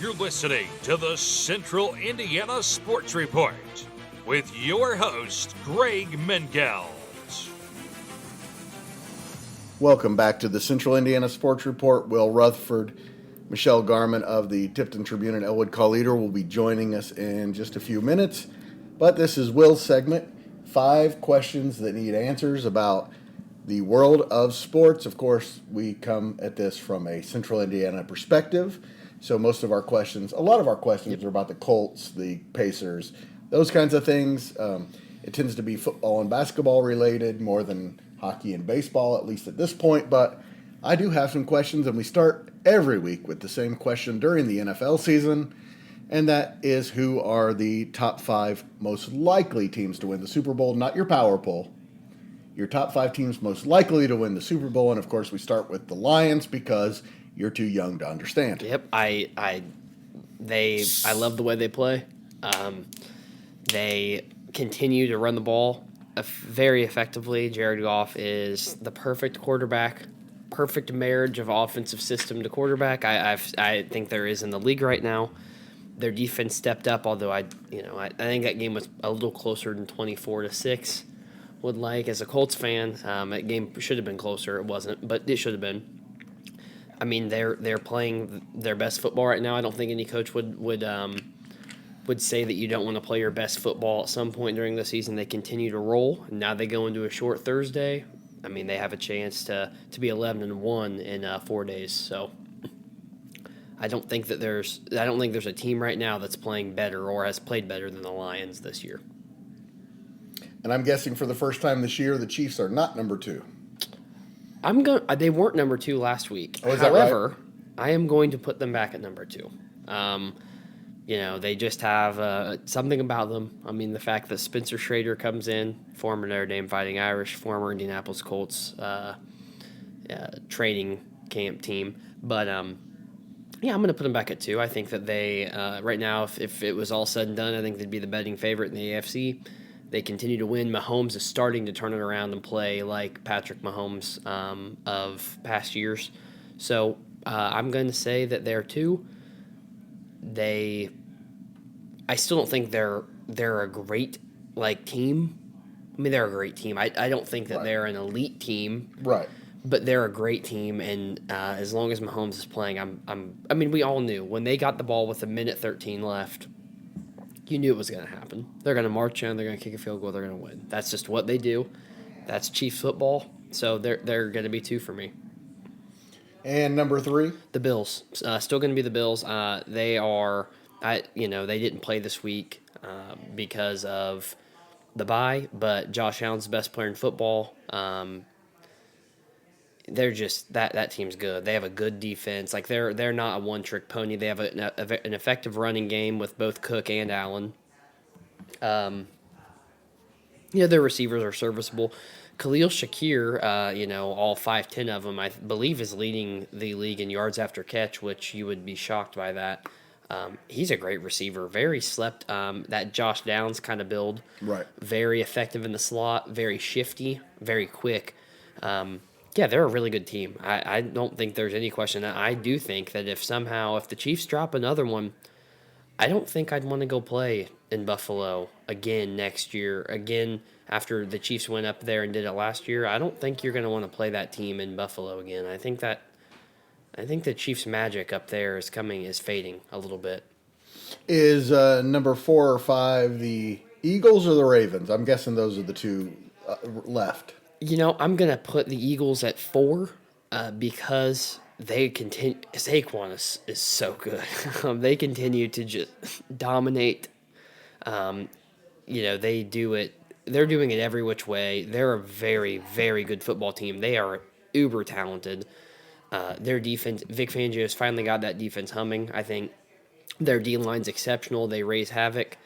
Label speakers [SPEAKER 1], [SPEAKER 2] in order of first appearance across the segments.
[SPEAKER 1] You're listening to the Central Indiana Sports Report with your host, Greg Mengelt.
[SPEAKER 2] Welcome back to the Central Indiana Sports Report. Will Retherford, Michelle Garmon of the Tipton Tribune and Elwood Call-Leader will be joining us in just a few minutes. But this is Will's segment, 5 questions that need answers about the world of sports. Of course, we come at this from a Central Indiana perspective. So most of our questions, a lot of our questions are about the Colts, the Pacers, those kinds of things. It tends to be football and basketball related more than hockey and baseball, at least at this point. But I do have some questions, and we start every week with the same question during the NFL season, and that is, who are the top 5 most likely teams to win the Super Bowl? Not your power poll. Your top 5 teams most likely to win the Super Bowl, and of course we start with the Lions because you're too young to understand.
[SPEAKER 3] Yep, I love the way they play. They continue to run the ball very effectively. Jared Goff is the perfect quarterback, perfect marriage of offensive system to quarterback. I think there is in the league right now. Their defense stepped up, although I think that game was a little closer than 24-6. Would like as a Colts fan, that game should have been closer. It wasn't, but it should have been. I mean, they're playing their best football right now. I don't think any coach would say that you don't want to play your best football at some point during the season. They continue to roll. Now they go into a short Thursday. I mean, they have a chance to be 11-1 in 4 days. So I don't think there's a team right now that's playing better or has played better than the Lions this year.
[SPEAKER 2] And I'm guessing for the first time this year, the Chiefs are not number 2.
[SPEAKER 3] They weren't number 2 last week.
[SPEAKER 2] Oh, is
[SPEAKER 3] However,
[SPEAKER 2] that right?
[SPEAKER 3] I am going to put them back at number 2. They just have something about them. I mean, the fact that Spencer Schrader comes in, former Notre Dame Fighting Irish, former Indianapolis Colts training camp team. But, I'm going to put them back at 2. I think that they, right now, if it was all said and done, I think they'd be the betting favorite in the AFC. They continue to win. Mahomes is starting to turn it around and play like Patrick Mahomes of past years. So I'm going to say that they're 2. I still don't think they're a great team. I mean, they're a great team. I don't think that they're an elite team.
[SPEAKER 2] Right.
[SPEAKER 3] But they're a great team, and as long as Mahomes is playing, I mean, we all knew when they got the ball with 1:13 left. You knew it was going to happen. They're going to march in. They're going to kick a field goal. They're going to win. That's just what they do. That's Chiefs football. So they're going to be 2 for me.
[SPEAKER 2] And number 3?
[SPEAKER 3] The Bills. Still going to be the Bills. They are. They didn't play this week because of the bye. But Josh Allen's the best player in football. They're just that team's good. They have a good defense. They're not a one-trick pony. They have an effective running game with both Cook and Allen. Their receivers are serviceable. Khalil Shakir, all 5'10" of them, I believe, is leading the league in yards after catch, which you would be shocked by that. He's a great receiver. Very slept. That Josh Downs kind of build.
[SPEAKER 2] Right.
[SPEAKER 3] Very effective in the slot. Very shifty. Very quick. Yeah, they're a really good team. I don't think there's any question. I do think that if the Chiefs drop another one, I don't think I'd want to go play in Buffalo again next year. Again, after the Chiefs went up there and did it last year, I don't think you're going to want to play that team in Buffalo again. I think the Chiefs' magic up there is fading a little bit.
[SPEAKER 2] Is number 4 or 5 the Eagles or the Ravens? I'm guessing those are the 2 left.
[SPEAKER 3] I'm going to put the Eagles at 4 because they continue. Saquon is so good. They continue to just dominate. They do it. They're doing it every which way. They're a very, very good football team. They are uber talented. Their defense, Vic Fangio's finally got that defense humming. I think their D-line's exceptional. They raise havoc.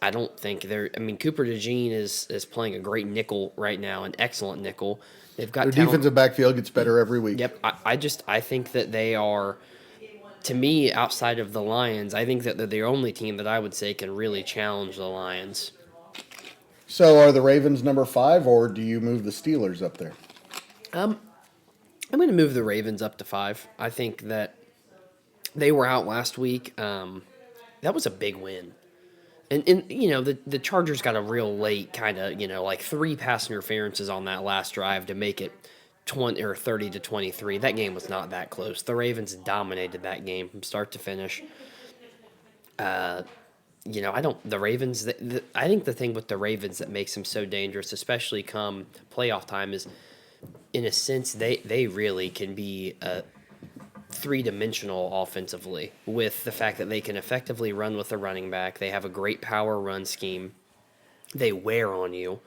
[SPEAKER 3] I don't think Cooper DeJean is playing a great nickel right now, an excellent nickel. They've got
[SPEAKER 2] their defensive backfield gets better every week.
[SPEAKER 3] Yep. I think that they are, to me, outside of the Lions, I think that they're the only team that I would say can really challenge the Lions.
[SPEAKER 2] So are the Ravens number 5, or do you move the Steelers up there?
[SPEAKER 3] I'm going to move the Ravens up to 5. I think that They were out last week. That was a big win. And the Chargers got a real late kind of, like 3 pass interferences on that last drive to make it 20 or 30-23. That game was not that close. The Ravens dominated that game from start to finish. I think the thing with the Ravens that makes them so dangerous, especially come playoff time, is in a sense they really can be three-dimensional offensively with the fact that they can effectively run with a running back. They have a great power run scheme. They wear on you.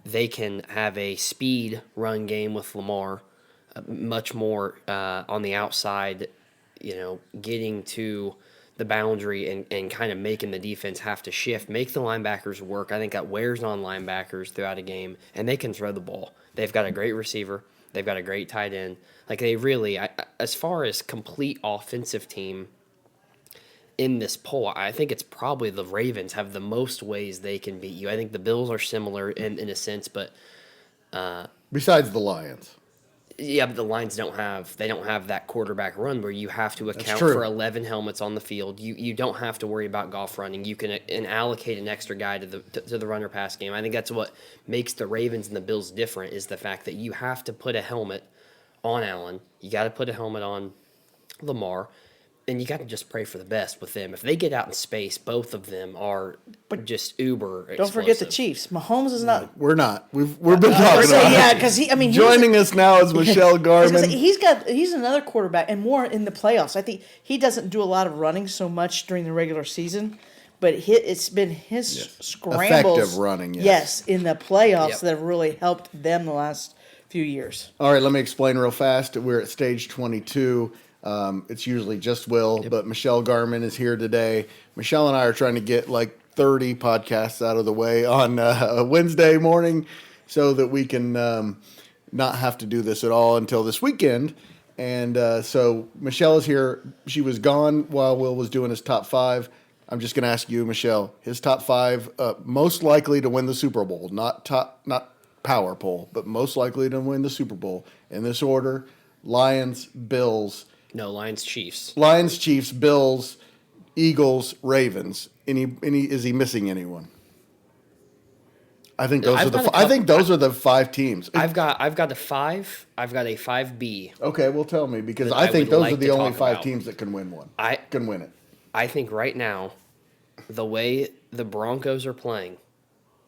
[SPEAKER 3] They can have a speed run game with Lamar, much more on the outside, getting to the boundary and kind of making the defense have to shift, make the linebackers work. I think that wears on linebackers throughout a game, and they can throw the ball. They've got a great receiver. They've got a great tight end. Like, they really, as far as complete offensive team in this poll, I think it's probably the Ravens have the most ways they can beat you. I think the Bills are similar in a sense, but
[SPEAKER 2] besides the Lions.
[SPEAKER 3] Yeah, but the Lions don't have that quarterback run where you have to account for 11 helmets on the field. You don't have to worry about golf running. You can allocate an extra guy to the runner pass game. I think that's what makes the Ravens and the Bills different, is the fact that you have to put a helmet on Allen. You got to put a helmet on Lamar. And you got to just pray for the best with them. If they get out in space, both of them are just uber explosive.
[SPEAKER 4] Don't forget the Chiefs. Mahomes is not.
[SPEAKER 2] We're not. We've been talking about it.
[SPEAKER 4] Yeah, because
[SPEAKER 2] joining us now is Michelle Garmon.
[SPEAKER 4] He's another quarterback, and more in the playoffs. I think he doesn't do a lot of running so much during the regular season, but it's been his scrambles,
[SPEAKER 2] effective running.
[SPEAKER 4] Yes, in the playoffs that have really helped them the last few years.
[SPEAKER 2] All right, let me explain real fast. We're at stage 22. It's usually just Will, but Michelle Garmon is here today. Michelle and I are trying to get like 30 podcasts out of the way on a Wednesday morning so that we can not have to do this at all until this weekend. And so Michelle is here. She was gone while Will was doing his top 5. I'm just going to ask you, Michelle, his top 5 most likely to win the Super Bowl, not power poll, but most likely to win the Super Bowl in this order: Lions, Bills.
[SPEAKER 3] No, Lions, Chiefs.
[SPEAKER 2] Lions, Chiefs, Bills, Eagles, Ravens. Is he missing anyone? I think those are the 5 teams.
[SPEAKER 3] I've got a 5. I've got a 5B.
[SPEAKER 2] Okay, well, tell me, because I think those are the only 5 teams that can win one. Can win it.
[SPEAKER 3] I think right now, the way the Broncos are playing,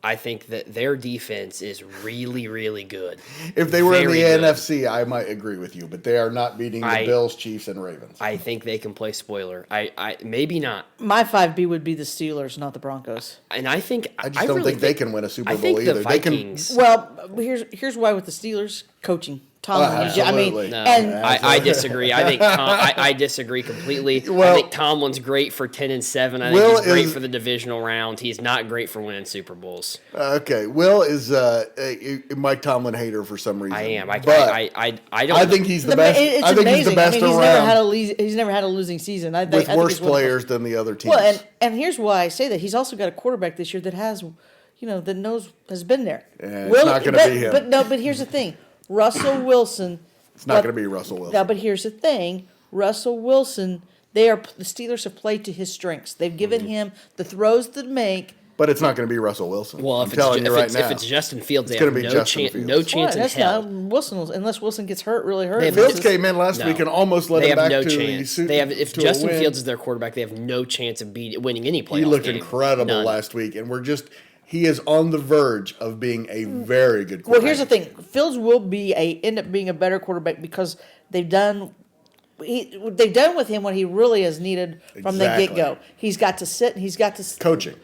[SPEAKER 3] I think that their defense is really, really good.
[SPEAKER 2] If they were in the NFC, I might agree with you, but they are not beating the Bills, Chiefs, and Ravens.
[SPEAKER 3] I think they can play spoiler. I maybe not.
[SPEAKER 4] My 5B would be the Steelers, not the Broncos.
[SPEAKER 3] And I think
[SPEAKER 2] I just don't think they can win a Super Bowl either.
[SPEAKER 3] The Vikings.
[SPEAKER 4] Well, here's why with the Steelers: coaching.
[SPEAKER 2] Absolutely.
[SPEAKER 3] I disagree. I think I disagree completely. I think Tomlin's great for 10-7. I think he's great for the divisional round. He's not great for winning Super Bowls.
[SPEAKER 2] Okay, Will is a Mike Tomlin hater for some reason.
[SPEAKER 3] I am. I don't.
[SPEAKER 2] I think he's the best. I think he's the best around.
[SPEAKER 4] He's never had a losing season.
[SPEAKER 2] With worse players than the other teams.
[SPEAKER 4] Well, and here's why I say that: he's also got a quarterback this year that has been there.
[SPEAKER 2] Yeah, it's not going to be him.
[SPEAKER 4] But here's the thing. Russell Wilson.
[SPEAKER 2] It's not going to be Russell Wilson.
[SPEAKER 4] No, but here's the thing. Russell Wilson, the Steelers have played to his strengths. They've given him the throws to make.
[SPEAKER 2] But it's not going to be Russell Wilson.
[SPEAKER 3] Well, if it's Justin Fields, they have no chance in hell.
[SPEAKER 4] Unless Wilson gets really hurt.
[SPEAKER 2] Fields came in last week and almost led him back to the
[SPEAKER 3] If Justin Fields is their quarterback, they have no chance of winning any playoff game.
[SPEAKER 2] He looked incredible last week, and he is on the verge of being a very good quarterback.
[SPEAKER 4] Well, here's the thing. Fields will end up being a better quarterback because they've done with him what he really has needed from the get-go. He's got to sit and he's got to...
[SPEAKER 2] Coaching.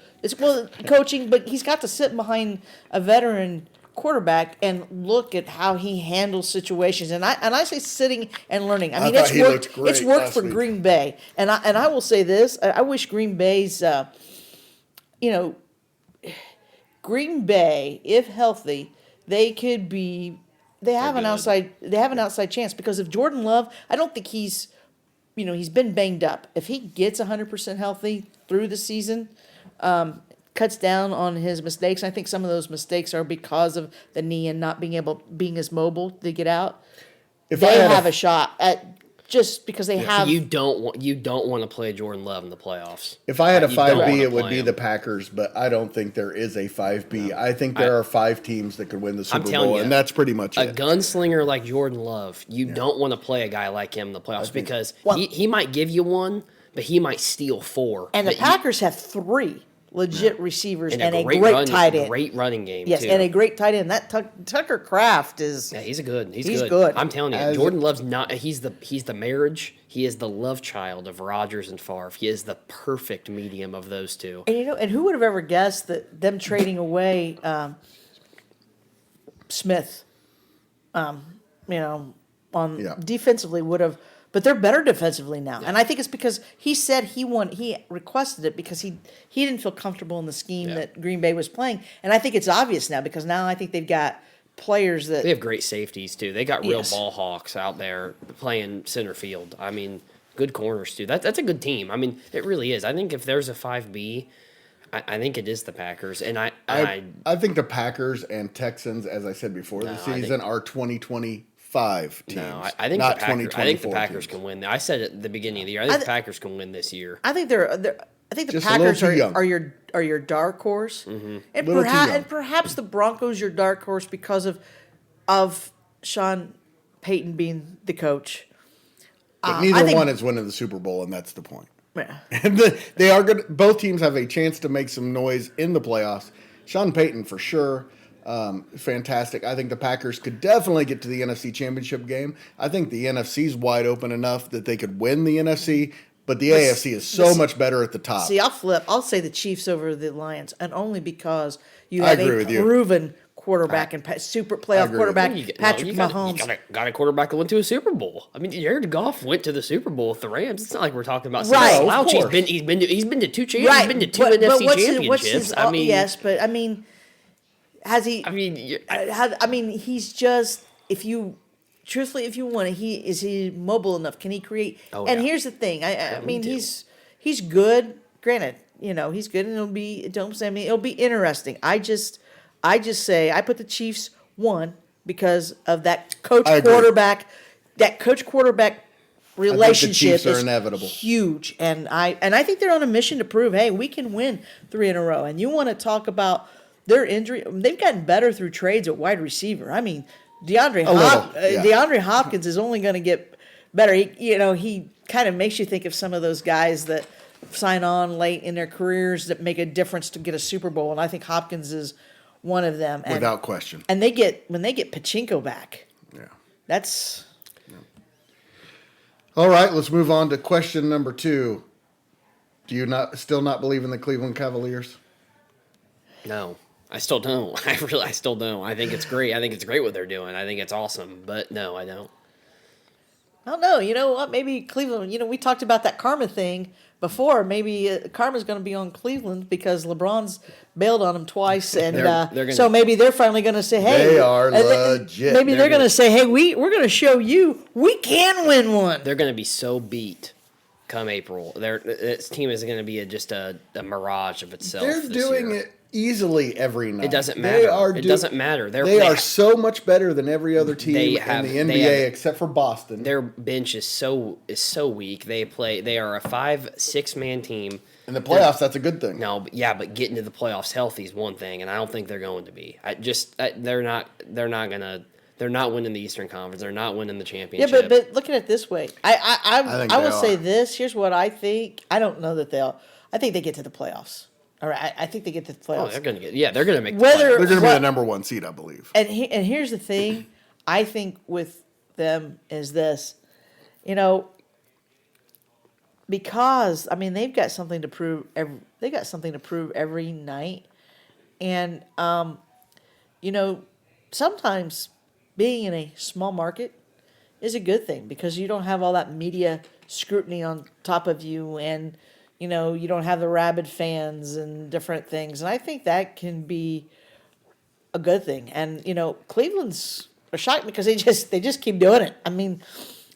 [SPEAKER 4] Coaching, but he's got to sit behind a veteran quarterback and look at how he handles situations. And I say sitting and learning. I mean, it's worked for Green Bay. And I will say this. I wish Green Bay's, Green Bay, if healthy, they have an outside chance, because if Jordan Love, I don't think he's been banged up. If he gets 100% healthy through the season, cuts down on his mistakes. I think some of those mistakes are because of the knee and not being as mobile to get out. They have a shot at just because they have.
[SPEAKER 3] You don't want to play Jordan Love in the playoffs.
[SPEAKER 2] If I had a
[SPEAKER 3] You don't
[SPEAKER 2] 5B,
[SPEAKER 3] wanna
[SPEAKER 2] it would
[SPEAKER 3] play
[SPEAKER 2] be
[SPEAKER 3] him.
[SPEAKER 2] the Packers, but I don't think there is a 5B. I think there are 5 teams that could win the Super
[SPEAKER 3] telling
[SPEAKER 2] Bowl,
[SPEAKER 3] you,
[SPEAKER 2] and that's pretty much
[SPEAKER 3] A
[SPEAKER 2] it.
[SPEAKER 3] gunslinger like Jordan Love, you don't want to play a guy like him in the playoffs because he might give you one, but he might steal 4.
[SPEAKER 4] And the
[SPEAKER 3] But
[SPEAKER 4] Packers have 3 legit receivers and a great
[SPEAKER 3] run,
[SPEAKER 4] tight end.
[SPEAKER 3] great running game.
[SPEAKER 4] Yes,
[SPEAKER 3] too.
[SPEAKER 4] and a great tight end. That Tucker Kraft is.
[SPEAKER 3] Yeah, he's good. He's
[SPEAKER 4] He's
[SPEAKER 3] good.
[SPEAKER 4] good.
[SPEAKER 3] I'm telling you, Jordan Love's not. He's the marriage. He is the love child of Rodgers and Favre. He is the perfect medium of those two.
[SPEAKER 4] And and who would have ever guessed that them trading away Smith, defensively would have. But they're better defensively now, and I think it's because he said he requested it because he didn't feel comfortable in the scheme that Green Bay was playing, and I think it's obvious now because now I think they've got players that
[SPEAKER 3] They have great safeties too. They got real
[SPEAKER 4] Yes.
[SPEAKER 3] ball hawks out there playing center field. I mean, good corners too. That's a good team. I mean, it really is. I think if there's a 5B, I think it is the Packers, and I
[SPEAKER 2] think the Packers and Texans, as I said before the season, are 2025 teams.
[SPEAKER 3] No, I think
[SPEAKER 2] not
[SPEAKER 3] the Packers. I think the
[SPEAKER 2] 2024
[SPEAKER 3] Packers
[SPEAKER 2] teams.
[SPEAKER 3] can win. I said it at the beginning of the year. I think the Packers can win this year.
[SPEAKER 4] I think I think the
[SPEAKER 2] Just a little
[SPEAKER 4] Packers
[SPEAKER 2] too young.
[SPEAKER 4] are your dark horse, and
[SPEAKER 2] Little too young.
[SPEAKER 4] perhaps the Broncos your dark horse because of Sean Payton being the coach.
[SPEAKER 2] But
[SPEAKER 4] I
[SPEAKER 2] neither
[SPEAKER 4] think-
[SPEAKER 2] one is winning the Super Bowl, and that's the point.
[SPEAKER 4] Yeah.
[SPEAKER 2] And they are good. Both teams have a chance to make some noise in the playoffs. Sean Payton for sure, fantastic. I think the Packers could definitely get to the NFC Championship game. I think the NFC's wide open enough that they could win the NFC, but the AFC is so much better at the top.
[SPEAKER 4] See, I'll flip. I'll say the Chiefs over the Lions, and only because you
[SPEAKER 2] I
[SPEAKER 4] have
[SPEAKER 2] agree
[SPEAKER 4] a
[SPEAKER 2] with you.
[SPEAKER 4] proven quarterback and super playoff
[SPEAKER 2] agree with
[SPEAKER 4] quarterback,
[SPEAKER 2] you.
[SPEAKER 4] Patrick
[SPEAKER 3] You
[SPEAKER 4] Mahomes.
[SPEAKER 3] got a quarterback that went to a Super Bowl. I mean, Jared Goff went to the Super Bowl with the Rams. It's not like we're talking about some
[SPEAKER 4] Right, of
[SPEAKER 3] slouch. He's
[SPEAKER 2] course.
[SPEAKER 3] been to 2 championships. He's been to 2 NFC championships. I mean,
[SPEAKER 4] yes, but I mean, has he?
[SPEAKER 3] I mean,
[SPEAKER 4] I mean, he's just if you want to, is he mobile enough? Can he create?
[SPEAKER 3] Oh,
[SPEAKER 4] and
[SPEAKER 3] yeah.
[SPEAKER 4] here's the thing. I mean,
[SPEAKER 3] too.
[SPEAKER 4] he's good. Granted, he's good, and it'll be it'll be interesting. I just say I put the Chiefs 1 because of that coach
[SPEAKER 2] I agree.
[SPEAKER 4] quarterback. That coach quarterback relationship
[SPEAKER 2] Chiefs are
[SPEAKER 4] is
[SPEAKER 2] inevitable.
[SPEAKER 4] huge, and I think they're on a mission to prove, hey, we can win 3 in a row. And you want to talk about their injury? They've gotten better through trades at wide receiver. I mean, DeAndre Hopkins is only going to get better. He kind of makes you think of some of those guys that sign on late in their careers that make a difference to get a Super Bowl, and I think Hopkins is one of them. And,
[SPEAKER 2] Without question.
[SPEAKER 4] And when they get Pachinko back,
[SPEAKER 2] Yeah.
[SPEAKER 4] that's
[SPEAKER 2] All right, let's move on to question number 2. Do you still not believe in the Cleveland Cavaliers?
[SPEAKER 3] no, I still don't. I still don't. I think it's great. I think it's great what they're doing. I think it's awesome. But no, I don't.
[SPEAKER 4] I don't know. You know what? Maybe Cleveland. We talked about that karma thing before. Maybe karma's going to be on Cleveland because LeBron's bailed on them twice, and
[SPEAKER 3] They're gonna-
[SPEAKER 4] so maybe they're finally going to say, "Hey,
[SPEAKER 2] They are legit.
[SPEAKER 4] Maybe they're going
[SPEAKER 3] gonna-
[SPEAKER 4] to say, "Hey, we're going to show you we can win one."
[SPEAKER 3] They're going to be so beat come April. This team is going to be just a mirage of itself.
[SPEAKER 2] They're
[SPEAKER 3] this
[SPEAKER 2] doing
[SPEAKER 3] year.
[SPEAKER 2] it easily every night.
[SPEAKER 3] It doesn't
[SPEAKER 2] They
[SPEAKER 3] matter.
[SPEAKER 2] are
[SPEAKER 3] It doesn't matter.
[SPEAKER 2] They are so much better than every other team
[SPEAKER 3] They
[SPEAKER 2] in
[SPEAKER 3] have-
[SPEAKER 2] the
[SPEAKER 3] they
[SPEAKER 2] NBA
[SPEAKER 3] have-
[SPEAKER 2] except for Boston.
[SPEAKER 3] Their bench is so weak. They are a 5-6 man team.
[SPEAKER 2] In the playoffs, that's a good thing.
[SPEAKER 3] No, but getting to the playoffs healthy is one thing, and I don't think they're going to be. They're not winning the Eastern Conference. They're not winning the
[SPEAKER 4] Yeah,
[SPEAKER 3] championship.
[SPEAKER 4] but look at it this way.
[SPEAKER 2] think
[SPEAKER 4] I will
[SPEAKER 2] they
[SPEAKER 4] say
[SPEAKER 2] are.
[SPEAKER 4] this. Here's what I think. I don't know that they'll. I think they get to the playoffs. All right, I think they get to the playoffs.
[SPEAKER 3] they're going to they're going to make the
[SPEAKER 4] Whether-
[SPEAKER 3] playoffs.
[SPEAKER 2] They're going to be
[SPEAKER 4] What-
[SPEAKER 2] the number 1 seed, I believe.
[SPEAKER 4] And here's the thing, I think with them is this, because they've got something to prove. They got something to prove every night, and sometimes being in a small market is a good thing because you don't have all that media scrutiny on top of you, and you don't have the rabid fans and different things, and I think that can be a good thing. And Cleveland's shocked because they just keep doing it.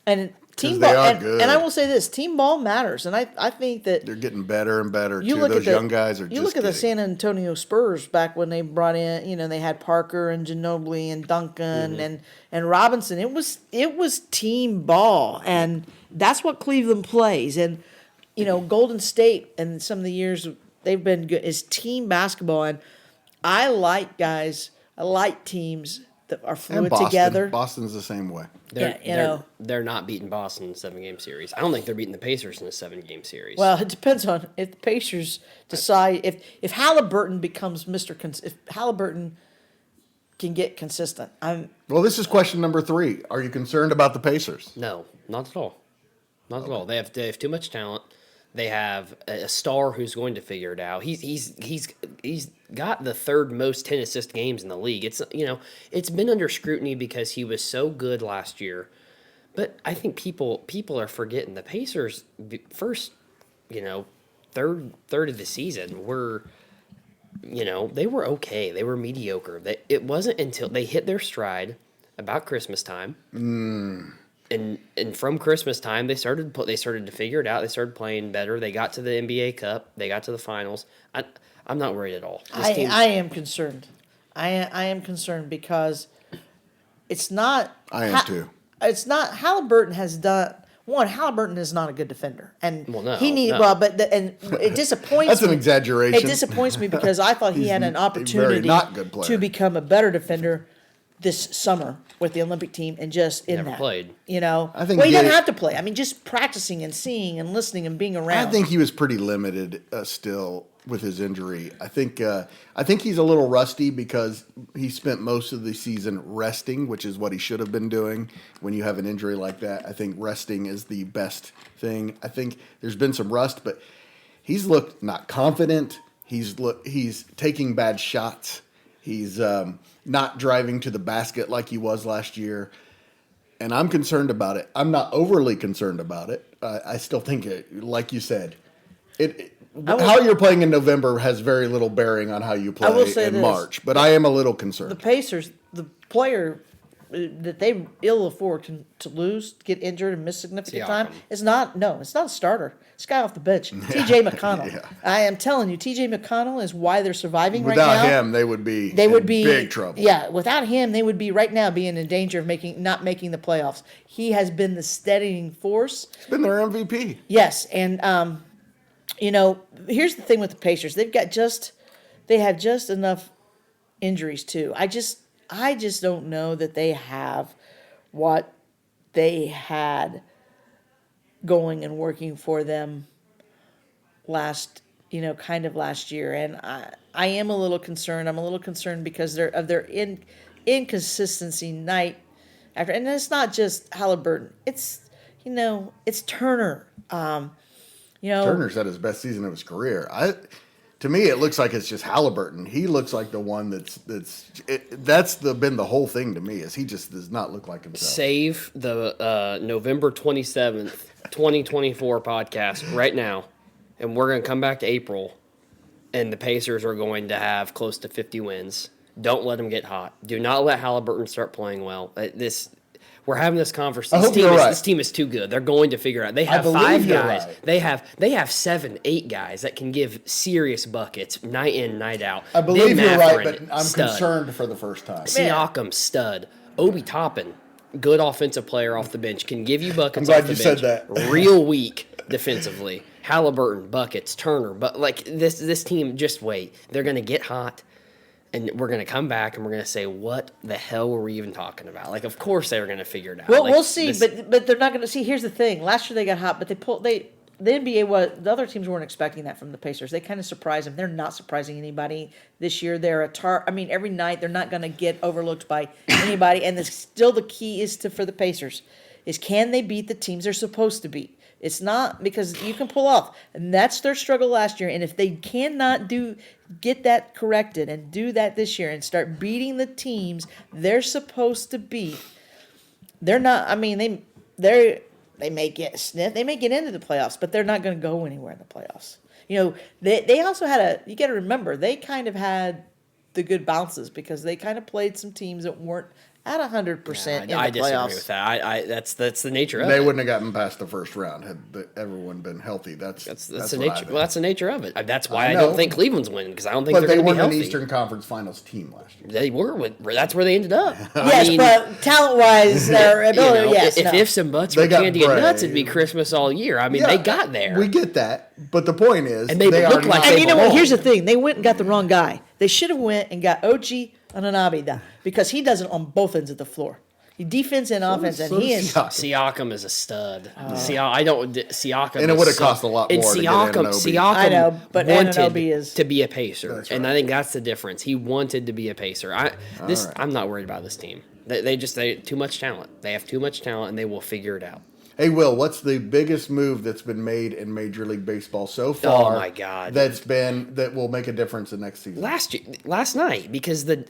[SPEAKER 4] And team
[SPEAKER 2] they
[SPEAKER 4] ball,
[SPEAKER 2] are
[SPEAKER 4] and,
[SPEAKER 2] good.
[SPEAKER 4] and I will say this: team ball matters, and I think that
[SPEAKER 2] They're getting better and better,
[SPEAKER 4] you
[SPEAKER 2] too.
[SPEAKER 4] look
[SPEAKER 2] Those
[SPEAKER 4] at the
[SPEAKER 2] young guys are
[SPEAKER 4] you
[SPEAKER 2] just
[SPEAKER 4] look at the
[SPEAKER 2] getting-
[SPEAKER 4] San Antonio Spurs back when they brought in, they had Parker and Ginobili and Duncan and Robinson. It was team ball, and That's what Cleveland plays. And, Golden State and some of the years they've been good is team basketball. And I like teams that are
[SPEAKER 2] And
[SPEAKER 4] fluid
[SPEAKER 2] Boston.
[SPEAKER 4] together.
[SPEAKER 2] Boston's the same way.
[SPEAKER 3] They're not beating Boston in a 7-game series. I don't think they're beating the Pacers in a 7-game series.
[SPEAKER 4] Well, it depends on if the Pacers decide if Halliburton becomes if Halliburton can get consistent.
[SPEAKER 2] Well, this is question number 3. Are you concerned about the Pacers?
[SPEAKER 3] No, not at all. Not at all. They have too much talent. They have a star who's going to figure it out. He's got the 3rd most 10 assist games in the league. It's been under scrutiny because he was so good last year. But I think people are forgetting the Pacers first, third of the season were, they were okay. They were mediocre. It wasn't until they hit their stride about Christmas time. And from Christmas time, they started to figure it out. They started playing better. They got to the NBA Cup. They got to the finals. I'm not worried at all.
[SPEAKER 4] I am concerned. I am concerned because it's not.
[SPEAKER 2] I am too.
[SPEAKER 4] It's not. Halliburton has done. Halliburton is not a good defender, and he needed.
[SPEAKER 3] No.
[SPEAKER 4] Well, and it disappoints.
[SPEAKER 2] That's
[SPEAKER 4] me.
[SPEAKER 2] an exaggeration.
[SPEAKER 4] It disappoints me because I thought he had an opportunity
[SPEAKER 2] not good player.
[SPEAKER 4] to become a better defender this summer with the Olympic team and just in
[SPEAKER 3] Never
[SPEAKER 4] that.
[SPEAKER 3] played.
[SPEAKER 2] I think
[SPEAKER 4] he doesn't have to play. I mean, just practicing and seeing and listening and being around.
[SPEAKER 2] I think he was pretty limited still with his injury. I think he's a little rusty because he spent most of the season resting, which is what he should have been doing when you have an injury like that. I think resting is the best thing. I think there's been some rust, but he's looked not confident. He's taking bad shots. He's not driving to the basket like he was last year. And I'm concerned about it. I'm not overly concerned about it. I still think, like you said, how you're playing in November has very little bearing on how you play in March. But I am a little concerned.
[SPEAKER 4] The Pacers, the player that they ill afford to lose, get injured, and miss significant time, it's not a starter. It's a guy off the bench. T.J. McConnell. Yeah. I am telling you, T.J. McConnell is why they're surviving right now.
[SPEAKER 2] Without him, they would be in big trouble.
[SPEAKER 4] Yeah, without him, they would be right now being in danger of not making the playoffs. He has been the steadying force.
[SPEAKER 2] He's been their MVP.
[SPEAKER 4] Yes, and here's the thing with the Pacers. They have just enough injuries too. I just don't know that they have what they had going and working for them last year. And I am a little concerned. I'm a little concerned because of their inconsistency night after. And it's not just Halliburton. It's Turner.
[SPEAKER 2] Turner's had his best season of his career. To me, it looks like it's just Halliburton. He looks like the one that's been the whole thing to me, is he just does not look like himself.
[SPEAKER 3] Save the November 27th, 2024 podcast right now, and we're going to come back to April, and the Pacers are going to have close to 50 wins. Don't let them get hot. Do not let Halliburton start playing well. We're having this conversation. This team is too good. They're going to figure out. They have 5 guys. Right. They have 7, 8 guys that can give serious buckets night in, night out.
[SPEAKER 2] I believe you're right, but I'm concerned for the first time.
[SPEAKER 3] Siakam, stud. Obi Toppin, good offensive player off the bench, can give you buckets.
[SPEAKER 2] I'm glad
[SPEAKER 3] off the
[SPEAKER 2] you
[SPEAKER 3] bench.
[SPEAKER 2] said that.
[SPEAKER 3] Real weak defensively. Halliburton, buckets, Turner, but this team, just wait. They're going to get hot. And we're going to come back and we're going to say, what the hell were we even talking about? Of course they were going to figure it out.
[SPEAKER 4] Well, we'll see, but they're not going to see. Here's the thing. Last year they got hot, but the NBA the other teams weren't expecting that from the Pacers. They kind of surprised them. They're not surprising anybody this year. They're every night they're not going to get overlooked by anybody. And still the key for the Pacers is, can they beat the teams they're supposed to beat? It's not because you can pull off, and that's their struggle last year. And if they cannot get that corrected and do that this year and start beating the teams they're supposed to beat, they're not. I mean, they may get sniffed, they may get into the playoffs, but they're not going to go anywhere in the playoffs. They also had you got to remember, they kind of had the good bounces because they kind of played some teams that weren't at 100% in the
[SPEAKER 3] I disagree
[SPEAKER 4] playoffs.
[SPEAKER 3] with that. That's the nature of
[SPEAKER 2] They
[SPEAKER 3] it.
[SPEAKER 2] wouldn't have gotten past the first round had everyone been healthy. That's
[SPEAKER 3] That's
[SPEAKER 2] what
[SPEAKER 3] the
[SPEAKER 2] I
[SPEAKER 3] nature.
[SPEAKER 2] think.
[SPEAKER 3] Well, that's the nature of it. That's why I
[SPEAKER 2] know.
[SPEAKER 3] don't think Cleveland's winning because I don't think
[SPEAKER 2] But
[SPEAKER 3] they're
[SPEAKER 2] they
[SPEAKER 3] going to be
[SPEAKER 2] weren't an
[SPEAKER 3] healthy.
[SPEAKER 2] Eastern Conference Finals team last year.
[SPEAKER 3] They were. That's where they ended up.
[SPEAKER 4] Yes, but talent-wise, their ability, yes.
[SPEAKER 3] if
[SPEAKER 4] no.
[SPEAKER 3] ifs and buts
[SPEAKER 2] They
[SPEAKER 3] were
[SPEAKER 2] got
[SPEAKER 3] candy and nuts,
[SPEAKER 2] brave.
[SPEAKER 3] it'd be Christmas all year. I mean,
[SPEAKER 2] Yeah,
[SPEAKER 3] they got there.
[SPEAKER 2] We get that, but the point is,
[SPEAKER 3] And they
[SPEAKER 2] are
[SPEAKER 3] look like
[SPEAKER 2] not
[SPEAKER 3] they
[SPEAKER 4] And you know what?
[SPEAKER 2] belong.
[SPEAKER 4] Here's the thing: they went and got the wrong guy. They should have went and got OG Anunoby because he does it on both ends of the floor. He defense and offense, and he is.
[SPEAKER 3] Siakam is a stud. Siakam,
[SPEAKER 2] And it would have cost a lot more to get Anunoby.
[SPEAKER 4] I know, but
[SPEAKER 3] wanted
[SPEAKER 4] Anunoby is-
[SPEAKER 3] to be a pacer,
[SPEAKER 2] That's
[SPEAKER 3] and
[SPEAKER 2] right.
[SPEAKER 3] I think that's the difference. He wanted to be a pacer. I'm not worried about this team. They too much talent. They have too much talent, and they will figure it out.
[SPEAKER 2] Hey, Will, what's the biggest move that's been made in Major League Baseball so far?
[SPEAKER 3] Oh my God!
[SPEAKER 2] That will make a difference in next season.
[SPEAKER 3] Last night because
[SPEAKER 4] The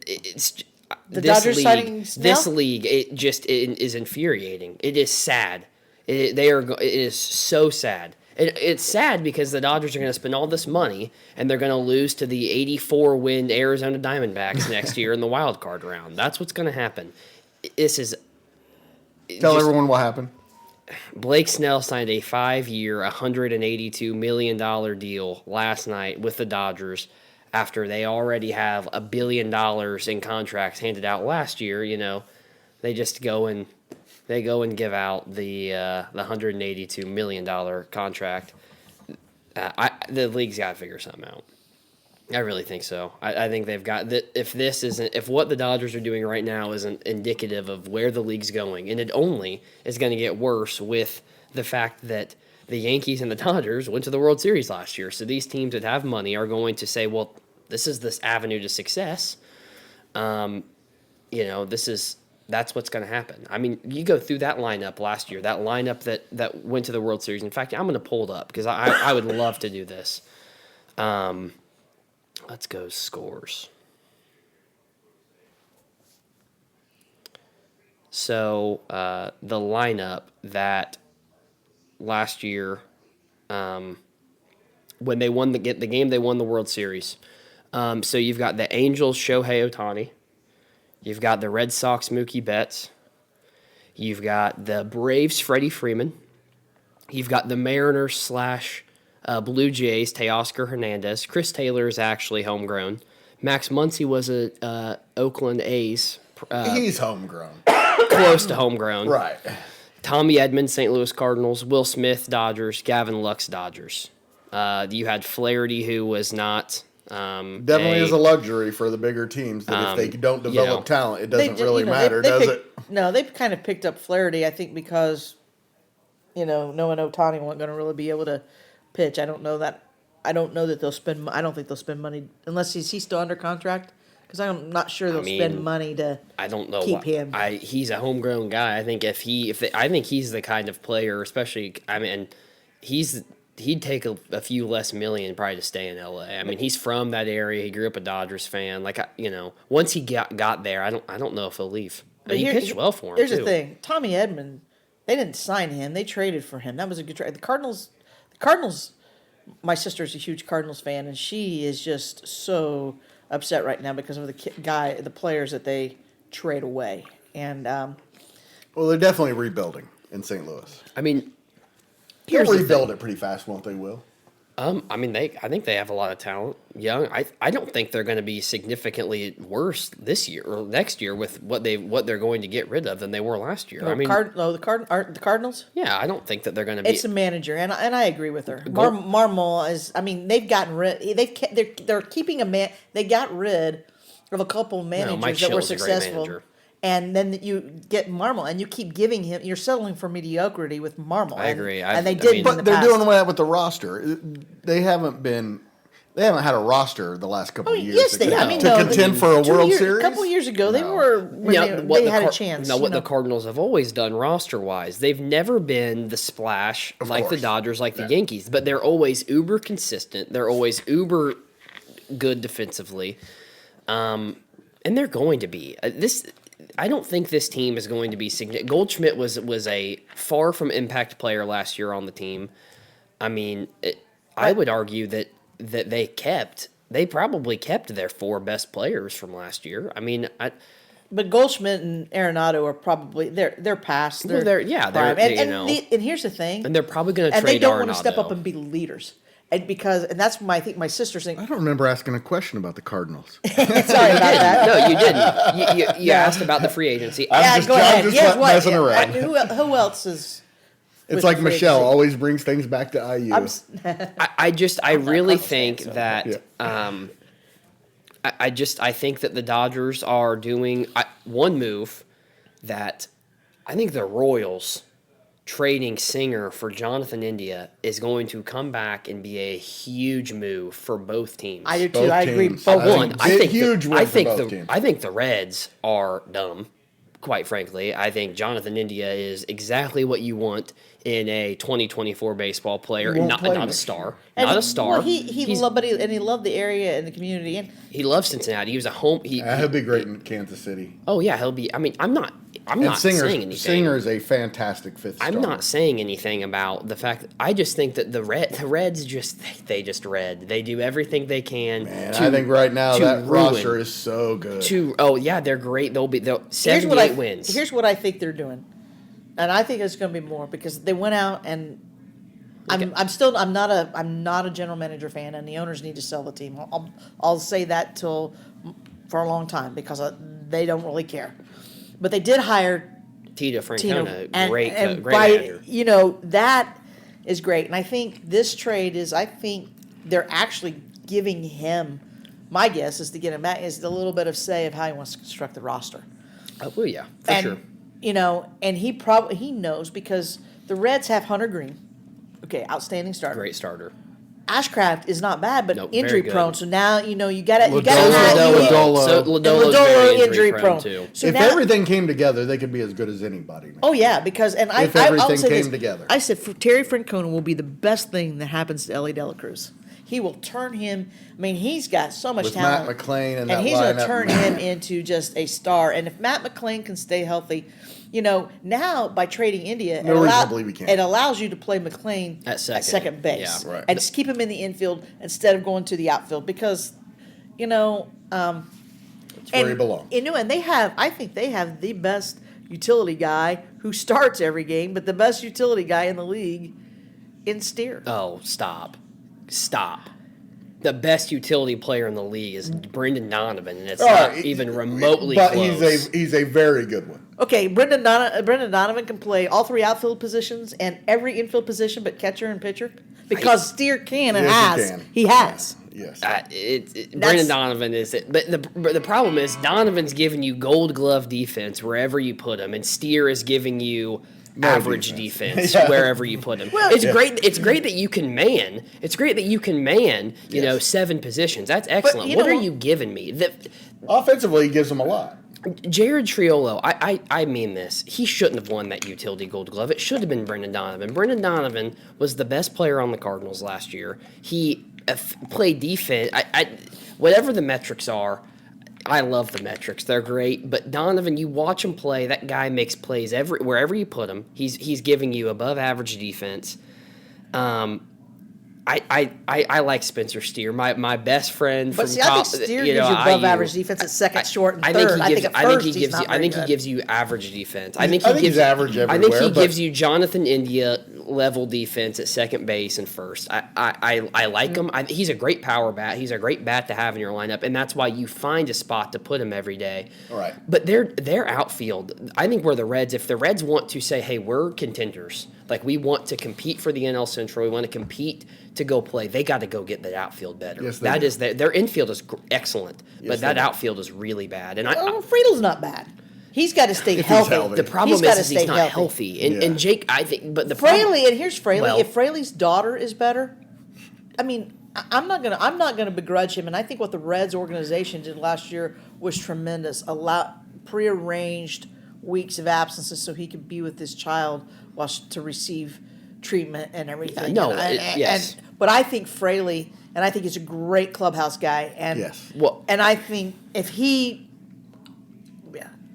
[SPEAKER 3] this
[SPEAKER 4] Dodgers signing
[SPEAKER 3] league,
[SPEAKER 4] Snell?
[SPEAKER 3] this league, it is infuriating. It is sad. It is so sad. It's sad because the Dodgers are going to spend all this money and they're going to lose to the 84-win Arizona Diamondbacks next year in the wild card round. That's what's going to happen. This is
[SPEAKER 2] Tell everyone what happened.
[SPEAKER 3] Blake Snell signed a 5-year, $182 million deal last night with the Dodgers after they already have $1 billion in contracts handed out last year. You know, they just go and give out the $182 million contract. The league's got to figure something out. I really think so. I think they've got that. If what the Dodgers are doing right now isn't indicative of where the league's going, and it only is going to get worse with the fact that the Yankees and the Dodgers went to the World Series last year. So these teams that have money are going to say, well, this is this avenue to success. That's what's going to happen. I mean, you go through that lineup last year, that lineup that went to the World Series. In fact, I'm going to pull it up because I would love to do this. Let's go scores. So the lineup that last year, when they won the game, they won the World Series. So you've got the Angels, Shohei Ohtani. You've got the Red Sox, Mookie Betts. You've got the Braves, Freddie Freeman. You've got the Mariners / Blue Jays, Teoscar Hernandez. Chris Taylor is actually homegrown. Max Muncy was a Oakland A's.
[SPEAKER 2] He's homegrown.
[SPEAKER 3] Close to homegrown.
[SPEAKER 2] Right.
[SPEAKER 3] Tommy Edmonds, St. Louis Cardinals. Will Smith, Dodgers. Gavin Lux, Dodgers. You had Flaherty, who was not...
[SPEAKER 2] Definitely is a luxury for the bigger teams that if they don't develop talent, it doesn't really matter, does it?
[SPEAKER 4] No, they kind of picked up Flaherty, I think, because, knowing Ohtani wasn't going to really be able to pitch. I don't know that they'll spend. I don't think they'll spend money unless he's still under contract. Because I'm not sure they'll spend money to.
[SPEAKER 3] I don't know.
[SPEAKER 4] Keep him.
[SPEAKER 3] He's a homegrown guy. I think I think he's the kind of player, especially. I mean, he'd take a few less million probably to stay in LA. I mean, he's from that area. He grew up a Dodgers fan. Once he got there, I don't know if he'll leave. But he pitched well for him.
[SPEAKER 4] Here's
[SPEAKER 3] too.
[SPEAKER 4] the thing: Tommy Edmond, they didn't sign him; they traded for him. That was a good trade. The Cardinals. My sister's a huge Cardinals fan, and she is just so upset right now because of the players that they trade away. And
[SPEAKER 2] well, they're definitely rebuilding in St. Louis.
[SPEAKER 3] I mean,
[SPEAKER 2] They'll rebuild it pretty fast, won't they, Will?
[SPEAKER 3] I mean, I think they have a lot of talent. Young. I don't think they're going to be significantly worse this year or next year with what they're going to get rid of than they were last year.
[SPEAKER 4] the Cardinals.
[SPEAKER 3] Yeah, I don't think that they're going to be.
[SPEAKER 4] It's a manager, and I agree with her. Marmol is. I mean, they've gotten rid. They're keeping a man. They got rid of a couple of managers
[SPEAKER 3] Mike
[SPEAKER 4] that were
[SPEAKER 3] Shill's a great
[SPEAKER 4] successful.
[SPEAKER 3] manager.
[SPEAKER 4] And then you get Marmol, and you keep giving him. You're settling for mediocrity with Marmol.
[SPEAKER 3] I agree.
[SPEAKER 4] And they did.
[SPEAKER 2] But they're doing that with the roster. They haven't had a roster the last couple of years.
[SPEAKER 4] Yes, they have.
[SPEAKER 2] To contend for a World Series.
[SPEAKER 4] A couple years ago, they were. They had a chance.
[SPEAKER 3] Now, what the Cardinals have always done roster-wise, they've never been the splash like the Dodgers, like the Yankees, but they're always uber consistent. They're always uber good defensively, and they're going to be this. I don't think this team is going to be significant. Goldschmidt was a far from impact player last year on the team. I mean, I would argue that they probably kept their 4 best players from last year. I mean,
[SPEAKER 4] But Goldschmidt and Arenado are probably they're past their prime. And here's the thing,
[SPEAKER 3] and they're probably going to trade.
[SPEAKER 4] And they don't want
[SPEAKER 3] Arenado.
[SPEAKER 4] to step up and be leaders, and that's I think my sister's saying.
[SPEAKER 2] I don't remember asking a question about the Cardinals.
[SPEAKER 4] Sorry about that.
[SPEAKER 3] No, you didn't. You asked about the free agency.
[SPEAKER 4] Go ahead.
[SPEAKER 2] Messing around.
[SPEAKER 4] Who else is?
[SPEAKER 2] It's like Michelle always brings things back to IU.
[SPEAKER 3] I really think that. I think that the Dodgers are doing one move that I think the Royals trading Singer for Jonathan India is going to come back and be a huge move for both teams.
[SPEAKER 4] I do too. I agree.
[SPEAKER 3] I think
[SPEAKER 2] the
[SPEAKER 3] Reds are dumb. Quite frankly, I think Jonathan India is exactly what you want in a 2024 baseball player, and not a star. Not a star.
[SPEAKER 4] Well, he loved the area and the community, and
[SPEAKER 3] he loves Cincinnati. He was a home.
[SPEAKER 2] He'll be great in Kansas City.
[SPEAKER 3] Oh yeah, he'll be. I mean, I'm not saying anything.
[SPEAKER 2] Singer is a fantastic fifth starter.
[SPEAKER 3] I'm not saying anything about the fact that I just think that the Reds they just red. They do everything they can.
[SPEAKER 2] Man, I think right now that roster is so good.
[SPEAKER 3] They're great. They'll 78 wins.
[SPEAKER 4] Here's what I think they're doing, and I think it's going to be more because they went out and. I'm not a general manager fan, and the owners need to sell the team. I'll say that for a long time because they don't really care. But they did hire
[SPEAKER 3] Tito Francona, great
[SPEAKER 4] manager. That is great, and I think this trade is. I think they're actually giving him. My guess is to get him back is a little bit of say of how he wants to construct the roster.
[SPEAKER 3] Oh yeah, for sure.
[SPEAKER 4] And he knows because the Reds have Hunter Green. Okay, outstanding starter.
[SPEAKER 3] Great starter.
[SPEAKER 4] Ashcraft is not bad, but injury prone. So now you got to
[SPEAKER 3] Lodolo's injury prone
[SPEAKER 4] too.
[SPEAKER 2] So if everything came together, they could be as good as anybody.
[SPEAKER 4] Oh yeah, because
[SPEAKER 2] if everything came together,
[SPEAKER 4] I said Terry Francona will be the best thing that happens to Ellie De La Cruz. He will turn him. I mean, he's got so much talent.
[SPEAKER 2] Matt McClain and
[SPEAKER 4] he's going to turn him into just a star. And if Matt McClain can stay healthy. Now by trading India, it allows you to play McClain at second base,
[SPEAKER 2] right.
[SPEAKER 4] And just keep him in the infield instead of going to the outfield because,
[SPEAKER 2] it's where he belongs.
[SPEAKER 4] And I think they have the best utility guy who starts every game, but the best utility guy in the league in Steer.
[SPEAKER 3] Oh, stop. The best utility player in the league is Brendan Donovan, and it's not even remotely close.
[SPEAKER 2] But he's a very good one.
[SPEAKER 4] Okay, Brendan Donovan can play all three outfield positions and every infield position but catcher and pitcher because Steer can and has. He has.
[SPEAKER 2] Yes.
[SPEAKER 3] Brendan Donovan is it. But the problem is Donovan's giving you gold glove defense wherever you put him, and Steer is giving you average defense wherever you put him. Well, it's great. It's great that you can man. It's great that you can man. 7 positions. That's excellent. What are you giving me?
[SPEAKER 2] Offensively, he gives them a lot.
[SPEAKER 3] Jared Triolo, I mean this. He shouldn't have won that utility gold glove. It should have been Brendan Donovan. Brendan Donovan was the best player on the Cardinals last year. He played defense. Whatever the metrics are, I love the metrics. They're great. But Donovan, you watch him play, that guy makes plays wherever you put him. He's giving you above average defense. I like Spencer Steer, my best friend.
[SPEAKER 4] But I think Steer gives you above average defense at second, short, and third. I think he gives you average defense. I think
[SPEAKER 2] he's average everywhere.
[SPEAKER 3] I think he gives you Jonathan India level defense at second base and first. I like him. He's a great power bat. He's a great bat to have in your lineup, and that's why you find a spot to put him every day.
[SPEAKER 2] All right.
[SPEAKER 3] But their outfield, I think, if the Reds want to say, hey, we're contenders, like we want to compete for the NL Central, we want to compete to go play, they got to go get that outfield better.
[SPEAKER 2] Yes,
[SPEAKER 3] their infield is excellent, but that outfield is really bad. And
[SPEAKER 4] Friedel's not bad. He's got to stay healthy.
[SPEAKER 3] The problem is he's not healthy. And Jake, I think, but the
[SPEAKER 4] Fraley, and here's Fraley. If Fraley's daughter is better, I mean, I'm not gonna begrudge him. And I think what the Reds organization did last year was tremendous. Prearranged weeks of absences so he could be with his child to receive treatment and everything.
[SPEAKER 3] Yes.
[SPEAKER 4] But I think Fraley, and I think he's a great clubhouse guy. And
[SPEAKER 2] yes.
[SPEAKER 4] And I think if he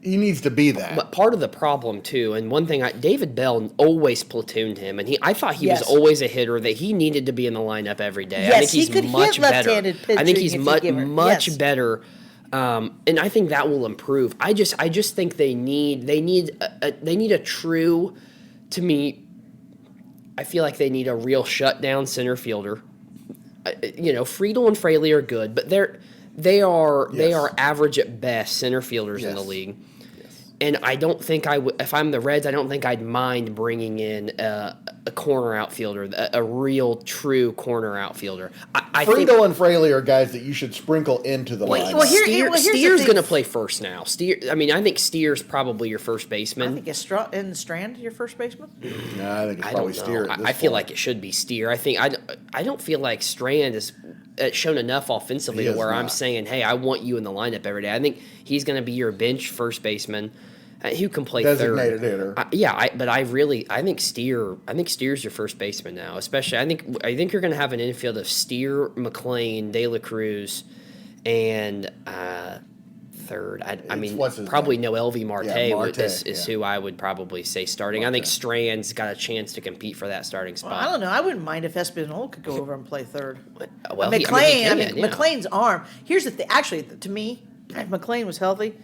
[SPEAKER 2] needs to be that.
[SPEAKER 3] But part of the problem too, and one thing, David Bell always platooned him, and I thought he was always a hitter that he needed to be in the lineup every day.
[SPEAKER 4] Yes,
[SPEAKER 3] I think he's
[SPEAKER 4] he could
[SPEAKER 3] much
[SPEAKER 4] hit
[SPEAKER 3] better.
[SPEAKER 4] left-handed pitching.
[SPEAKER 3] I think he's much better And I think that will improve. I just think they need a true, to me, I feel like they need a real shutdown center fielder. Friedel and Fraley are good, but they are average at best center fielders in the league. And I don't think if I'm the Reds, I don't think I'd mind bringing in a corner outfielder, a real, true corner outfielder. I think
[SPEAKER 2] Friedel and Fraley are guys that you should sprinkle into the line.
[SPEAKER 3] Steer's going to play first now. I think Steer's probably your first baseman.
[SPEAKER 4] I think is Strand your first baseman?
[SPEAKER 2] No, I think it's probably Steer.
[SPEAKER 3] I feel like it should be Steer. I don't feel like Strand has shown enough offensively to where I'm saying, hey, I want you in the lineup every day. I think he's going to be your bench first baseman. Who can play
[SPEAKER 2] designated
[SPEAKER 3] third?
[SPEAKER 2] hitter.
[SPEAKER 3] But I think Steer's your first baseman now. Especially, I think you're going to have an infield of Steer, McLean, De La Cruz, and third. Probably Noelvi Marte, is who I would probably say starting. I think Strand's got a chance to compete for that starting spot.
[SPEAKER 4] Well, I don't know. I wouldn't mind if Espinal could go over and play third.
[SPEAKER 3] Well,
[SPEAKER 4] McLean's arm. Here's the thing. Actually, to me, if McLean was healthy,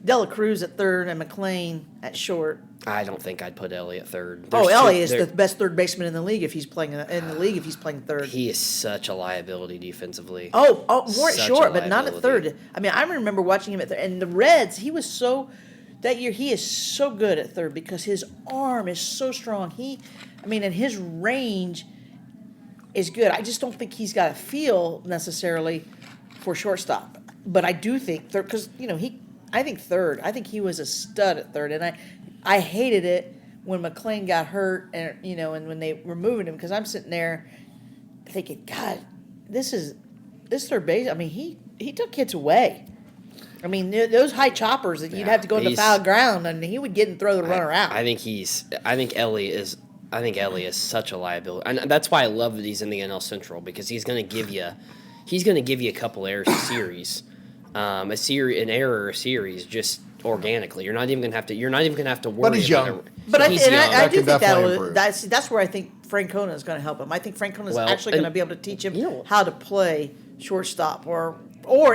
[SPEAKER 4] De La Cruz at third and McLean at short.
[SPEAKER 3] I don't think I'd put Ellie at third.
[SPEAKER 4] Ellie is the best third baseman in the league if he's playing if he's playing third.
[SPEAKER 3] He is such a liability defensively.
[SPEAKER 4] More at short, but not at third. I remember watching him at third. And the Reds, that year he is so good at third because his arm is so strong. And his range is good. I just don't think he's got a feel necessarily for shortstop. But I do think third because I think third. I think he was a stud at third, and I hated it when McLean got hurt, and and when they were moving him because I'm sitting there thinking, God, this third base. He took hits away. Those high choppers that you'd have to go in the foul ground, and he would get and throw the runner out.
[SPEAKER 3] I think Ellie is such a liability, and that's why I love that he's in the NL Central because he's going to give you a couple errors a series. An error or a series just organically. You're not even gonna have to worry.
[SPEAKER 2] But he's young.
[SPEAKER 4] But I do think
[SPEAKER 2] improve.
[SPEAKER 4] that's where I think Francona is going to help him. I think Francona is actually going to be able to teach him how to play shortstop, or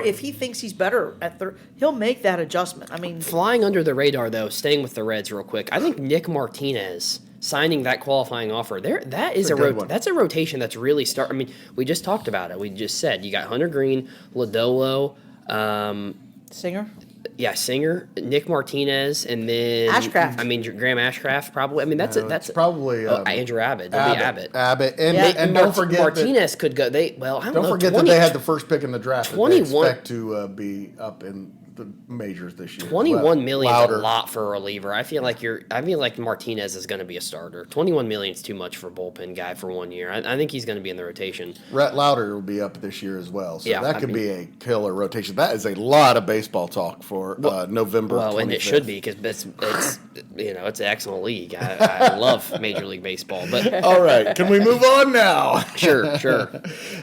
[SPEAKER 4] if he thinks he's better at third, he'll make that adjustment.
[SPEAKER 3] Flying under the radar though, staying with the Reds real quick. I think Nick Martinez signing that qualifying offer that's a rotation that's really we just talked about it. We just said you got Hunter Green, Lodolo.
[SPEAKER 4] Singer?
[SPEAKER 3] Yeah, Singer, Nick Martinez, and then
[SPEAKER 4] Ashcraft.
[SPEAKER 3] Graham Ashcraft probably. That's
[SPEAKER 2] probably
[SPEAKER 3] Andrew Abbott. It'll be Abbott.
[SPEAKER 2] And don't forget
[SPEAKER 3] Martinez could go. Don't
[SPEAKER 2] forget that they had the first pick in the draft.
[SPEAKER 3] 21
[SPEAKER 2] they expect to be up in the majors this year.
[SPEAKER 3] $21 million is a lot for a reliever. I feel like Martinez is going to be a starter. $21 million is too much for a bullpen guy for 1 year. I think he's going to be in the rotation.
[SPEAKER 2] Rhett Lauder will be up this year as well, so that could be a killer rotation. That is a lot of baseball talk for November.
[SPEAKER 3] Well,
[SPEAKER 2] 25th.
[SPEAKER 3] And it should be because it's an excellent league. I love Major League Baseball. But
[SPEAKER 2] all right, can we move on now?
[SPEAKER 3] Sure.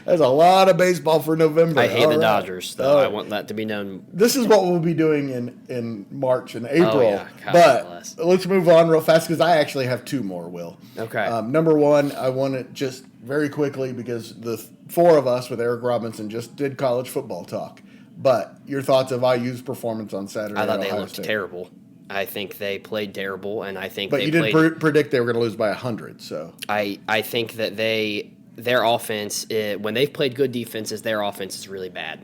[SPEAKER 2] There's a lot of baseball for November.
[SPEAKER 3] I hate the Dodgers, though. I want that to be known.
[SPEAKER 2] This is what we'll be doing in March and April.
[SPEAKER 3] Oh, yeah.
[SPEAKER 2] But let's move on real fast because I actually have two more, Will.
[SPEAKER 3] Okay.
[SPEAKER 2] Number one, I want to just very quickly because the four of us with Eric Robinson just did college football talk. But your thoughts of IU's performance on Saturday?
[SPEAKER 3] I thought they
[SPEAKER 2] Ohio
[SPEAKER 3] looked
[SPEAKER 2] State.
[SPEAKER 3] terrible. I think they played terrible, and I think
[SPEAKER 2] But you didn't predict they were going to lose by 100, so.
[SPEAKER 3] I think that their offense, when they've played good defenses, their offense is really bad.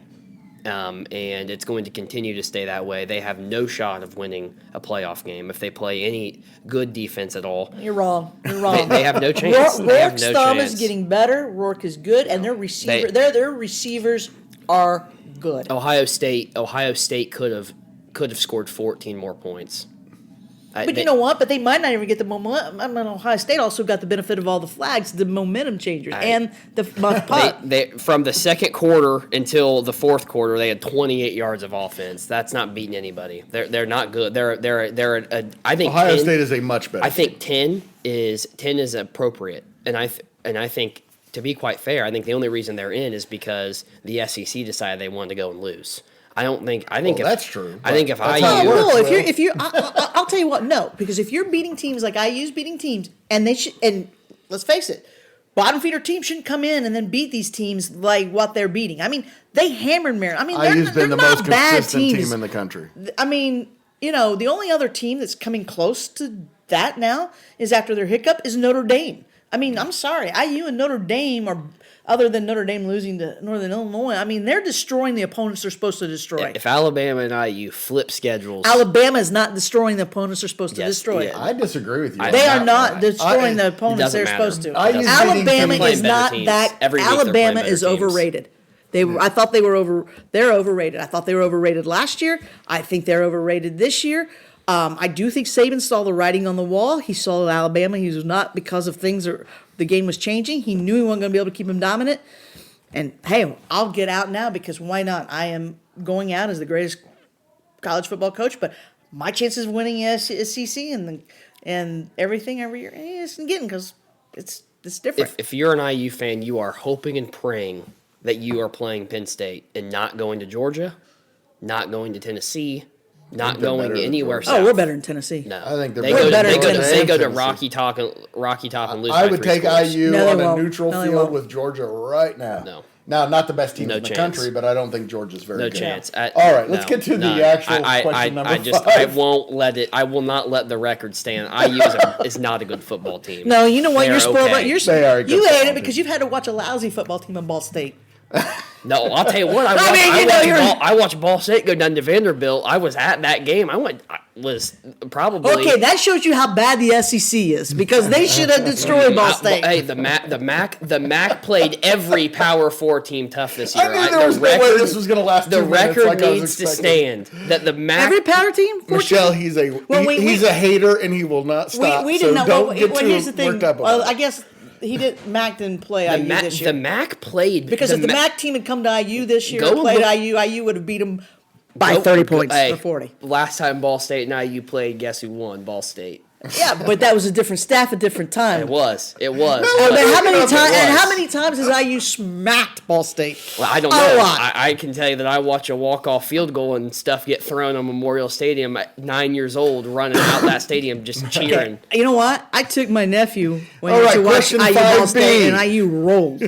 [SPEAKER 3] And it's going to continue to stay that way. They have no shot of winning a playoff game if they play any good defense at all.
[SPEAKER 4] You're wrong. They
[SPEAKER 3] have no chance.
[SPEAKER 4] Rourke's thumb is getting better. Rourke is good, and their receivers are good.
[SPEAKER 3] Ohio State could have scored 14 more points.
[SPEAKER 4] But you know what? But they might not even get the momentum. Ohio State also got the benefit of all the flags, the momentum changers, and the putt.
[SPEAKER 3] They from the second quarter until the fourth quarter, they had 28 yards of offense. That's not beating anybody. They're not good. I think
[SPEAKER 2] Ohio
[SPEAKER 3] 10,
[SPEAKER 2] State is a much better.
[SPEAKER 3] I think 10 is appropriate, and I think to be quite fair, I think the only reason they're in is because the SEC decided they wanted to go and lose. I think
[SPEAKER 2] that's true.
[SPEAKER 3] I think if IU,
[SPEAKER 4] I'll tell you what, no, because if you're beating teams like IU's beating teams, and let's face it, bottom feeder teams shouldn't come in and then beat these teams like what they're beating. I mean, they hammered Maryland. I mean,
[SPEAKER 2] IU's
[SPEAKER 4] they're
[SPEAKER 2] been the
[SPEAKER 4] not
[SPEAKER 2] most
[SPEAKER 4] bad
[SPEAKER 2] consistent
[SPEAKER 4] teams.
[SPEAKER 2] team in the country.
[SPEAKER 4] I mean, the only other team that's coming close to that now is after their hiccup is Notre Dame. I mean, I'm sorry, IU and Notre Dame are, other than Notre Dame losing to Northern Illinois, I mean, they're destroying the opponents they're supposed to destroy.
[SPEAKER 3] If Alabama and IU flip schedules,
[SPEAKER 4] Alabama is not destroying the opponents they're supposed to
[SPEAKER 3] Yes,
[SPEAKER 4] destroy.
[SPEAKER 3] yeah.
[SPEAKER 2] I disagree with you. on
[SPEAKER 4] They are
[SPEAKER 2] that
[SPEAKER 4] not
[SPEAKER 2] one.
[SPEAKER 4] destroying the opponents
[SPEAKER 3] doesn't
[SPEAKER 4] they're
[SPEAKER 3] matter.
[SPEAKER 4] supposed to.
[SPEAKER 2] I use
[SPEAKER 4] Alabama
[SPEAKER 2] beating
[SPEAKER 4] is
[SPEAKER 3] better
[SPEAKER 4] not
[SPEAKER 3] teams.
[SPEAKER 4] that.
[SPEAKER 3] Every week they're playing
[SPEAKER 4] Alabama
[SPEAKER 3] better
[SPEAKER 4] is
[SPEAKER 3] teams.
[SPEAKER 4] overrated. I thought they were over. They're overrated. I thought they were overrated last year. I think they're overrated this year. I do think Saban saw the writing on the wall. He saw Alabama. He was not, because of things or the game was changing. He knew he wasn't going to be able to keep them dominant. And hey, I'll get out now because why not? I am going out as the greatest college football coach, but my chances of winning SEC and everything every year isn't getting, because it's different.
[SPEAKER 3] if you're an IU fan, you are hoping and praying that you are playing Penn State and not going to Georgia, not going to Tennessee, not
[SPEAKER 2] They're
[SPEAKER 3] going
[SPEAKER 2] better than
[SPEAKER 3] anywhere
[SPEAKER 2] Georgia.
[SPEAKER 3] south.
[SPEAKER 4] We're better than Tennessee.
[SPEAKER 3] No,
[SPEAKER 2] I think they're
[SPEAKER 3] they
[SPEAKER 2] better
[SPEAKER 3] go,
[SPEAKER 4] than
[SPEAKER 3] they go to,
[SPEAKER 4] Georgia
[SPEAKER 3] they go to
[SPEAKER 2] and
[SPEAKER 3] Rocky Top and lose.
[SPEAKER 2] I
[SPEAKER 3] by
[SPEAKER 2] would
[SPEAKER 3] 3
[SPEAKER 2] take
[SPEAKER 3] scores.
[SPEAKER 2] IU
[SPEAKER 4] No, they
[SPEAKER 2] on a
[SPEAKER 4] won't.
[SPEAKER 2] neutral
[SPEAKER 4] No, they
[SPEAKER 2] field
[SPEAKER 4] won't.
[SPEAKER 2] with Georgia right now.
[SPEAKER 3] No.
[SPEAKER 2] Now, not the best team
[SPEAKER 3] No
[SPEAKER 2] in the
[SPEAKER 3] chance.
[SPEAKER 2] country, but I don't think Georgia's very
[SPEAKER 3] No
[SPEAKER 2] good.
[SPEAKER 3] chance.
[SPEAKER 2] All right, let's get to the actual question number
[SPEAKER 3] I
[SPEAKER 2] 5.
[SPEAKER 3] won't let it. I will not let the record stand. IU is not a good football team.
[SPEAKER 4] No, you know what?
[SPEAKER 3] They
[SPEAKER 4] You're
[SPEAKER 3] are
[SPEAKER 4] spoiled.
[SPEAKER 3] okay.
[SPEAKER 4] But
[SPEAKER 2] They are a good
[SPEAKER 4] you hate
[SPEAKER 2] football
[SPEAKER 4] it because
[SPEAKER 2] team.
[SPEAKER 4] you've had to watch a lousy football team in Ball State.
[SPEAKER 3] No, I'll tell you what. I watched Ball State go down to Vanderbilt. I was at that game. I was probably
[SPEAKER 4] Okay, that shows you how bad the SEC is, because they should have destroyed Ball State.
[SPEAKER 3] Hey, the MAC played every Power 4 team tough this year.
[SPEAKER 2] I knew there was no way this was going to last 2
[SPEAKER 3] The
[SPEAKER 2] minutes
[SPEAKER 3] record
[SPEAKER 2] like I was
[SPEAKER 3] needs to
[SPEAKER 2] expecting.
[SPEAKER 3] stand that the MAC.
[SPEAKER 4] Every power team. 14?
[SPEAKER 2] Michelle, he's a hater and he will not stop.
[SPEAKER 4] We
[SPEAKER 2] so
[SPEAKER 4] didn't know.
[SPEAKER 2] don't get too
[SPEAKER 4] Here's the thing.
[SPEAKER 2] worked up
[SPEAKER 4] Well,
[SPEAKER 2] about
[SPEAKER 4] I
[SPEAKER 2] it.
[SPEAKER 4] guess Mac didn't play
[SPEAKER 3] the
[SPEAKER 4] IU
[SPEAKER 3] MAC,
[SPEAKER 4] this year.
[SPEAKER 3] the MAC played
[SPEAKER 4] Because if the MAC team had come to IU this year
[SPEAKER 3] Go
[SPEAKER 4] and played
[SPEAKER 3] look-
[SPEAKER 4] IU would have beat them by 30 points
[SPEAKER 3] Hey,
[SPEAKER 4] or 40.
[SPEAKER 3] Last time Ball State and IU played, guess who won? Ball State.
[SPEAKER 4] Yeah, but that was a different staff, a different time.
[SPEAKER 3] It was.
[SPEAKER 2] No,
[SPEAKER 4] But
[SPEAKER 2] Look
[SPEAKER 4] how many
[SPEAKER 2] it up,
[SPEAKER 4] times?
[SPEAKER 2] it
[SPEAKER 4] And
[SPEAKER 2] was.
[SPEAKER 4] how many times has IU smacked Ball State?
[SPEAKER 3] Well, I don't
[SPEAKER 4] A
[SPEAKER 3] know.
[SPEAKER 4] lot.
[SPEAKER 3] I can tell you that I watch a walk-off field goal and stuff get thrown on Memorial Stadium at 9 years old, running out that stadium just cheering.
[SPEAKER 4] Okay, you know what? I took my nephew when
[SPEAKER 2] All
[SPEAKER 4] he
[SPEAKER 2] right,
[SPEAKER 4] to watch
[SPEAKER 2] question
[SPEAKER 4] IU Ball
[SPEAKER 2] 5B.
[SPEAKER 4] State, and IU rolled.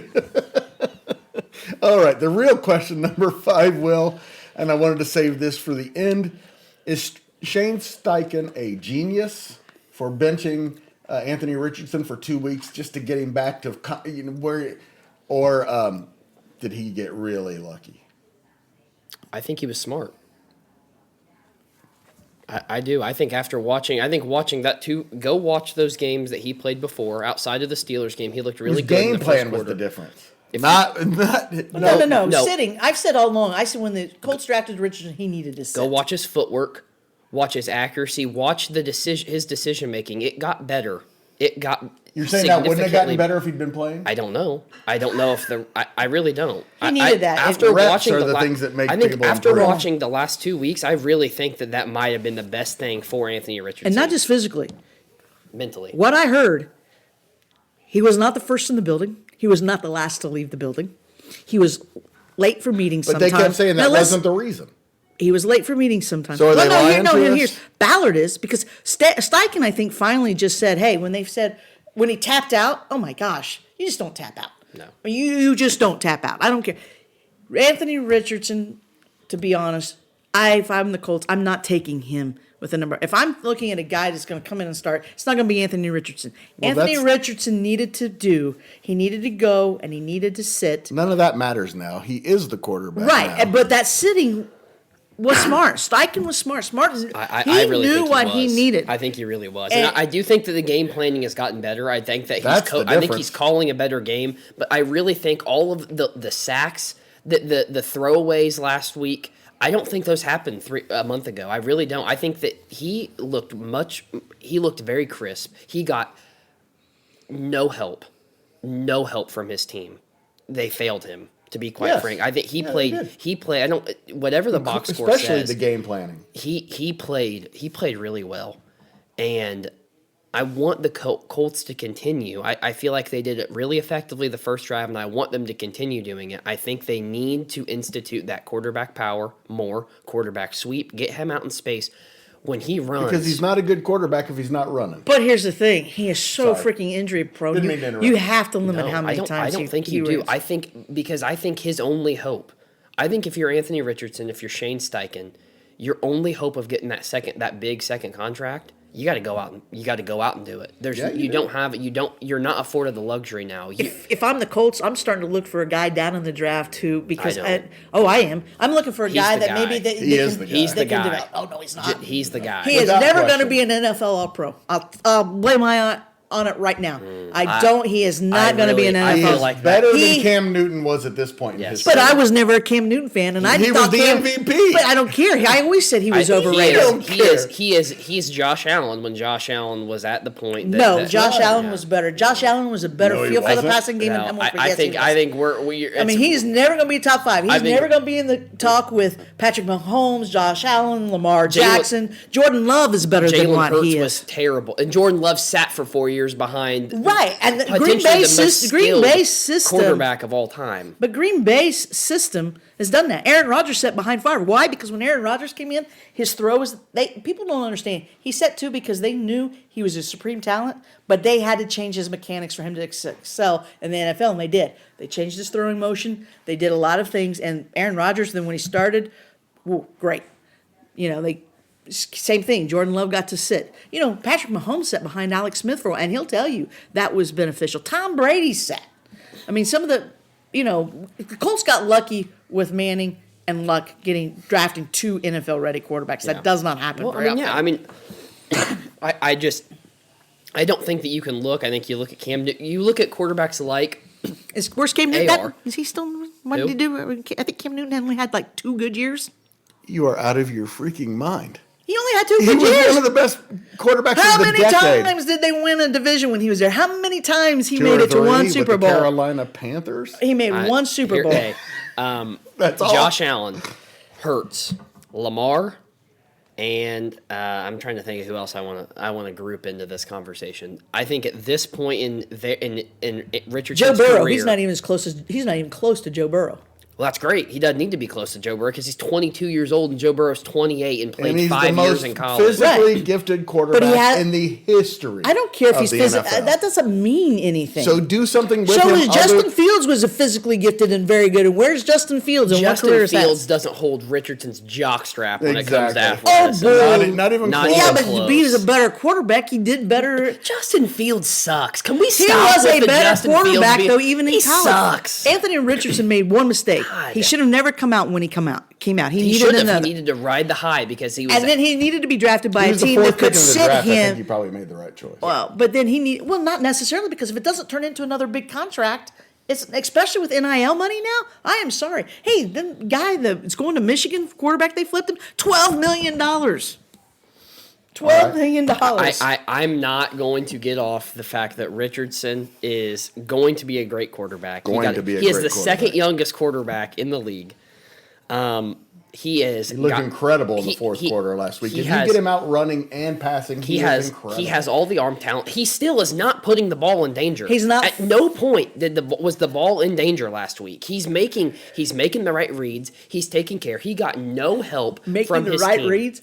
[SPEAKER 2] All right, the real question number 5, Will, and I wanted to save this for the end. Is Shane Steichen a genius for benching Anthony Richardson for 2 weeks just to get him back to where, or did he get really lucky?
[SPEAKER 3] I think he was smart. I do. I think watching that too. Go watch those games that he played before. Outside of the Steelers game, he looked really
[SPEAKER 2] His
[SPEAKER 3] good. in
[SPEAKER 2] game
[SPEAKER 3] the
[SPEAKER 2] plan
[SPEAKER 3] first
[SPEAKER 2] was
[SPEAKER 3] quarter.
[SPEAKER 2] the difference.
[SPEAKER 4] No.
[SPEAKER 3] No.
[SPEAKER 4] Sitting. I've said all along. I said when the Colts drafted Richardson, he needed to sit.
[SPEAKER 3] Go watch his footwork, watch his accuracy, watch his decision making. It got better.
[SPEAKER 2] You're saying that wouldn't have gotten
[SPEAKER 3] significantly
[SPEAKER 2] better if he'd been playing?
[SPEAKER 3] I don't know. I don't know if I really don't.
[SPEAKER 4] He needed that.
[SPEAKER 3] After
[SPEAKER 2] Reps
[SPEAKER 3] watching
[SPEAKER 2] are
[SPEAKER 3] the
[SPEAKER 2] the things that make
[SPEAKER 3] I think
[SPEAKER 2] people
[SPEAKER 3] after
[SPEAKER 2] improve.
[SPEAKER 3] watching the last 2 weeks, I really think that might have been the best thing for Anthony Richardson.
[SPEAKER 4] And not just physically.
[SPEAKER 3] mentally.
[SPEAKER 4] What I heard, he was not the first in the building. He was not the last to leave the building. He was late for meetings
[SPEAKER 2] But
[SPEAKER 4] sometimes.
[SPEAKER 2] they kept saying that
[SPEAKER 4] Now,
[SPEAKER 2] wasn't the reason.
[SPEAKER 4] He was late for meetings sometimes.
[SPEAKER 2] So are they lying to us?
[SPEAKER 4] Here's Ballard is, because Steichen, I think, finally just said, hey, when he tapped out, oh my gosh, you just don't tap out.
[SPEAKER 3] No.
[SPEAKER 4] You just don't tap out. I don't care. Anthony Richardson, to be honest, if I'm the Colts, I'm not taking him with a number. If I'm looking at a guy that's going to come in and start, it's not going to be Anthony Richardson.
[SPEAKER 2] Well,
[SPEAKER 4] Anthony
[SPEAKER 2] that's-
[SPEAKER 4] Richardson needed to go and he needed to sit.
[SPEAKER 2] None of that matters now. He is the quarterback
[SPEAKER 4] Right,
[SPEAKER 2] now.
[SPEAKER 4] but that sitting was smart. Steichen was smart.
[SPEAKER 3] I
[SPEAKER 4] He
[SPEAKER 3] really
[SPEAKER 4] knew
[SPEAKER 3] think
[SPEAKER 4] what
[SPEAKER 3] was.
[SPEAKER 4] he needed.
[SPEAKER 3] I think he really was,
[SPEAKER 4] And-
[SPEAKER 3] and I do think that the game planning has gotten better. I think that
[SPEAKER 2] That's the
[SPEAKER 3] I think
[SPEAKER 2] difference.
[SPEAKER 3] he's calling a better game. But I really think all of the sacks, the throwaways last week, I don't think those happened a month ago. I really don't. I think that he looked very crisp. He got no help from his team. They failed him. To be quite
[SPEAKER 2] Yes.
[SPEAKER 3] frank, I think
[SPEAKER 2] Yeah, they did.
[SPEAKER 3] he played. I don't. Whatever the box score
[SPEAKER 2] Especially
[SPEAKER 3] says,
[SPEAKER 2] the game planning.
[SPEAKER 3] he played really well, and I want the Colts to continue. I feel like they did it really effectively the first drive, and I want them to continue doing it. I think they need to institute that quarterback power more, quarterback sweep, get him out in space. when he runs.
[SPEAKER 2] Because he's not a good quarterback if he's not running.
[SPEAKER 4] But here's the thing: he is so
[SPEAKER 2] Sorry.
[SPEAKER 4] freaking injury prone.
[SPEAKER 2] Didn't mean to interrupt.
[SPEAKER 4] You have to limit
[SPEAKER 3] No,
[SPEAKER 4] how many times.
[SPEAKER 3] I don't think you do. I think because I think his only hope. I think if you're Anthony Richardson, if you're Shane Steichen, your only hope of getting that big second contract, you got to go out and do it. You're not afforded the luxury now.
[SPEAKER 4] If I'm the Colts, I'm starting to look for a guy down in the draft who because
[SPEAKER 3] I
[SPEAKER 4] am. I'm looking for a guy that maybe
[SPEAKER 3] He's the guy.
[SPEAKER 4] develop. Oh no, he's not.
[SPEAKER 3] He's the guy.
[SPEAKER 4] He is
[SPEAKER 2] Without
[SPEAKER 4] never going to
[SPEAKER 2] question.
[SPEAKER 4] be an NFL All-Pro. I'll lay my on it right now. He is not going to be an NFL.
[SPEAKER 3] I feel like
[SPEAKER 2] Better than Cam Newton was at this point in his
[SPEAKER 4] But
[SPEAKER 2] career.
[SPEAKER 4] I was never a Cam Newton fan, and I
[SPEAKER 2] He
[SPEAKER 4] thought
[SPEAKER 2] was the
[SPEAKER 4] Cam,
[SPEAKER 2] MVP.
[SPEAKER 4] But I don't care. I always said he was overrated.
[SPEAKER 3] He's Josh Allen when Josh Allen was at the point.
[SPEAKER 4] Josh Allen was better. Josh Allen was a better
[SPEAKER 2] No, he
[SPEAKER 4] feel for the
[SPEAKER 2] wasn't.
[SPEAKER 4] passing game.
[SPEAKER 3] No,
[SPEAKER 4] and more
[SPEAKER 3] I think
[SPEAKER 4] he's never going to be top 5. He's never going to be in the talk with Patrick Mahomes, Josh Allen, Lamar Jackson. Jordan Love is better than what
[SPEAKER 3] Hurts
[SPEAKER 4] he is.
[SPEAKER 3] was terrible, and Jordan Love sat for 4 years behind.
[SPEAKER 4] Right, and the Green
[SPEAKER 3] potentially
[SPEAKER 4] Bay
[SPEAKER 3] the most
[SPEAKER 4] system
[SPEAKER 3] quarterback of all time.
[SPEAKER 4] But Green Bay's system has done that. Aaron Rodgers sat behind Favre. Why? Because when Aaron Rodgers came in, his throw was people don't understand. He set 2 because they knew he was a supreme talent, but they had to change his mechanics for him to excel in the NFL, and they did. They changed his throwing motion. They did a lot of things, and Aaron Rodgers, then when he started, great. Same thing. Jordan Love got to sit. Patrick Mahomes sat behind Alex Smith for a while, and he'll tell you that was beneficial. Tom Brady sat. I mean, some of the Colts got lucky with Manning and Luck drafting 2 NFL-ready quarterbacks. That does not happen very often.
[SPEAKER 3] I don't think that you can look. I think you look at Cam. You look at quarterbacks like.
[SPEAKER 4] Where's Cam Newton?
[SPEAKER 3] AR.
[SPEAKER 4] Is he still? What did he do? I think Cam Newton only had like 2 good years.
[SPEAKER 2] You are out of your freaking mind.
[SPEAKER 4] He only had 2
[SPEAKER 2] He
[SPEAKER 4] good
[SPEAKER 2] was
[SPEAKER 4] years.
[SPEAKER 2] one of the best quarterbacks
[SPEAKER 4] How
[SPEAKER 2] of the
[SPEAKER 4] many
[SPEAKER 2] decade.
[SPEAKER 4] times did they win a division when he was there? How many times he
[SPEAKER 2] 2
[SPEAKER 4] made
[SPEAKER 2] or
[SPEAKER 4] it to 1
[SPEAKER 2] 3
[SPEAKER 4] Super
[SPEAKER 2] with the
[SPEAKER 4] Bowl?
[SPEAKER 2] Carolina Panthers.
[SPEAKER 4] He made 1 Super Bowl.
[SPEAKER 2] That's all.
[SPEAKER 3] Josh Allen, Hurts, Lamar, and I'm trying to think of who else I want to group into this conversation. I think at this point in Richardson's
[SPEAKER 4] Joe Burrow.
[SPEAKER 3] career,
[SPEAKER 4] He's not even close to Joe Burrow.
[SPEAKER 3] Well, that's great. He doesn't need to be close to Joe Burrow because he's 22 years old and Joe Burrow's 28 and played
[SPEAKER 2] And he's
[SPEAKER 3] 5
[SPEAKER 2] the
[SPEAKER 3] years
[SPEAKER 2] most
[SPEAKER 3] in college.
[SPEAKER 2] physically gifted quarterback in the history.
[SPEAKER 4] I don't care if
[SPEAKER 2] of
[SPEAKER 4] he's
[SPEAKER 2] the
[SPEAKER 4] physical.
[SPEAKER 2] NFL.
[SPEAKER 4] That doesn't mean anything.
[SPEAKER 2] So do something with
[SPEAKER 4] So
[SPEAKER 2] him.
[SPEAKER 4] is Justin Fields was a physically gifted and very good. And where's Justin Fields? And what career
[SPEAKER 3] Justin
[SPEAKER 4] is
[SPEAKER 3] Fields
[SPEAKER 4] that?
[SPEAKER 3] doesn't hold Richardson's jockstrap when
[SPEAKER 2] Exactly.
[SPEAKER 3] it comes to
[SPEAKER 4] Oh,
[SPEAKER 3] athleticism.
[SPEAKER 4] boo.
[SPEAKER 2] Not even
[SPEAKER 3] Not
[SPEAKER 2] close.
[SPEAKER 3] even
[SPEAKER 4] Yeah, but
[SPEAKER 3] close.
[SPEAKER 4] he was a better quarterback. He did better.
[SPEAKER 3] Justin Fields sucks. Can we
[SPEAKER 4] He
[SPEAKER 3] stop
[SPEAKER 4] was
[SPEAKER 3] with
[SPEAKER 4] a
[SPEAKER 3] the
[SPEAKER 4] better
[SPEAKER 3] Justin
[SPEAKER 4] quarterback,
[SPEAKER 3] Fields
[SPEAKER 4] though, even in
[SPEAKER 3] he
[SPEAKER 4] college.
[SPEAKER 3] sucks.
[SPEAKER 4] Anthony Richardson made one mistake.
[SPEAKER 3] God.
[SPEAKER 4] He should have never come out when he came out. He
[SPEAKER 3] He
[SPEAKER 4] needed
[SPEAKER 3] should have.
[SPEAKER 4] another.
[SPEAKER 3] He needed to ride the high because he was.
[SPEAKER 4] And then he needed to be drafted by
[SPEAKER 2] He
[SPEAKER 4] a
[SPEAKER 2] was the
[SPEAKER 4] team
[SPEAKER 2] 4th
[SPEAKER 4] that
[SPEAKER 2] pick
[SPEAKER 4] could
[SPEAKER 2] in the
[SPEAKER 4] sit
[SPEAKER 2] draft. I think
[SPEAKER 4] him.
[SPEAKER 2] he probably made the right choice.
[SPEAKER 4] Well, but then not necessarily, because if it doesn't turn into another big contract, it's especially with NIL money now. I am sorry. Hey, the guy that's going to Michigan quarterback, they flipped him $12 million. $12 million.
[SPEAKER 3] I'm not going to get off the fact that Richardson is going to be a great quarterback. He is the
[SPEAKER 2] quarterback.
[SPEAKER 3] second youngest quarterback in the league. He
[SPEAKER 2] looked incredible in the fourth quarter last week. If you get him out running and passing, he is incredible.
[SPEAKER 3] He has all the arm talent. He still is not putting the ball in danger.
[SPEAKER 4] He's not.
[SPEAKER 3] At no point was the ball in danger last week. He's making the right reads. He's taking care. He got no help from his team.
[SPEAKER 4] Reads.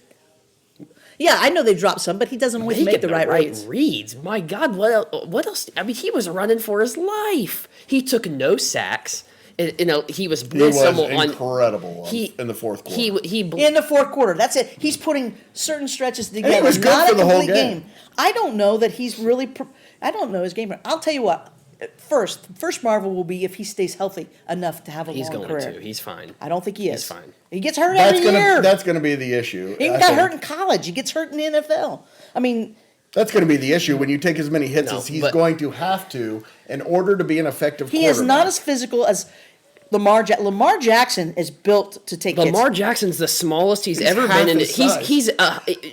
[SPEAKER 4] Yeah, I know they dropped some, but he doesn't always make the right
[SPEAKER 3] reads. My God, what else? I mean, he was running for his life. He took no sacks. He was
[SPEAKER 2] incredible in the fourth quarter.
[SPEAKER 4] In the fourth quarter, that's it. He's putting certain stretches together.
[SPEAKER 2] He was good
[SPEAKER 4] not
[SPEAKER 2] for
[SPEAKER 4] a
[SPEAKER 2] the whole
[SPEAKER 4] complete
[SPEAKER 2] game.
[SPEAKER 4] I don't know that he's really. I don't know his game. I'll tell you what. First marvel will be if he stays healthy enough to have a long career.
[SPEAKER 3] He's going to. He's fine.
[SPEAKER 4] I don't think he is.
[SPEAKER 3] He's fine.
[SPEAKER 4] He gets hurt every year.
[SPEAKER 2] That's going to be the issue.
[SPEAKER 4] He got hurt in college. He gets hurt in the NFL. I mean.
[SPEAKER 2] That's going to be the issue when you take as many hits as he's going to have to in order to be an effective quarterback.
[SPEAKER 4] He is not as physical as Lamar Jackson. Lamar Jackson is built to take hits.
[SPEAKER 3] Lamar Jackson's the smallest he's ever been.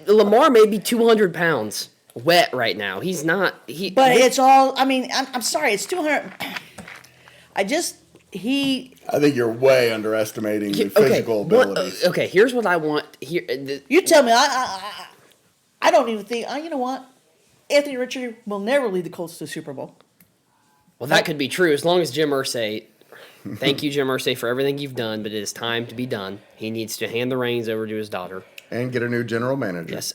[SPEAKER 3] Lamar may be 200 pounds wet right now. He's not.
[SPEAKER 4] It's all. I mean, I'm sorry. It's 200. I think
[SPEAKER 2] you're way underestimating the physical abilities.
[SPEAKER 3] Here's what I want.
[SPEAKER 4] You tell me. I don't even think. You know what? Anthony Richardson will never lead the Colts to the Super Bowl.
[SPEAKER 3] Well, that could be true as long as Jim Irsay Thank you, Jim Irsay, for everything you've done, but it is time to be done. He needs to hand the reins over to his daughter.
[SPEAKER 2] And get a new general manager.
[SPEAKER 3] Yes.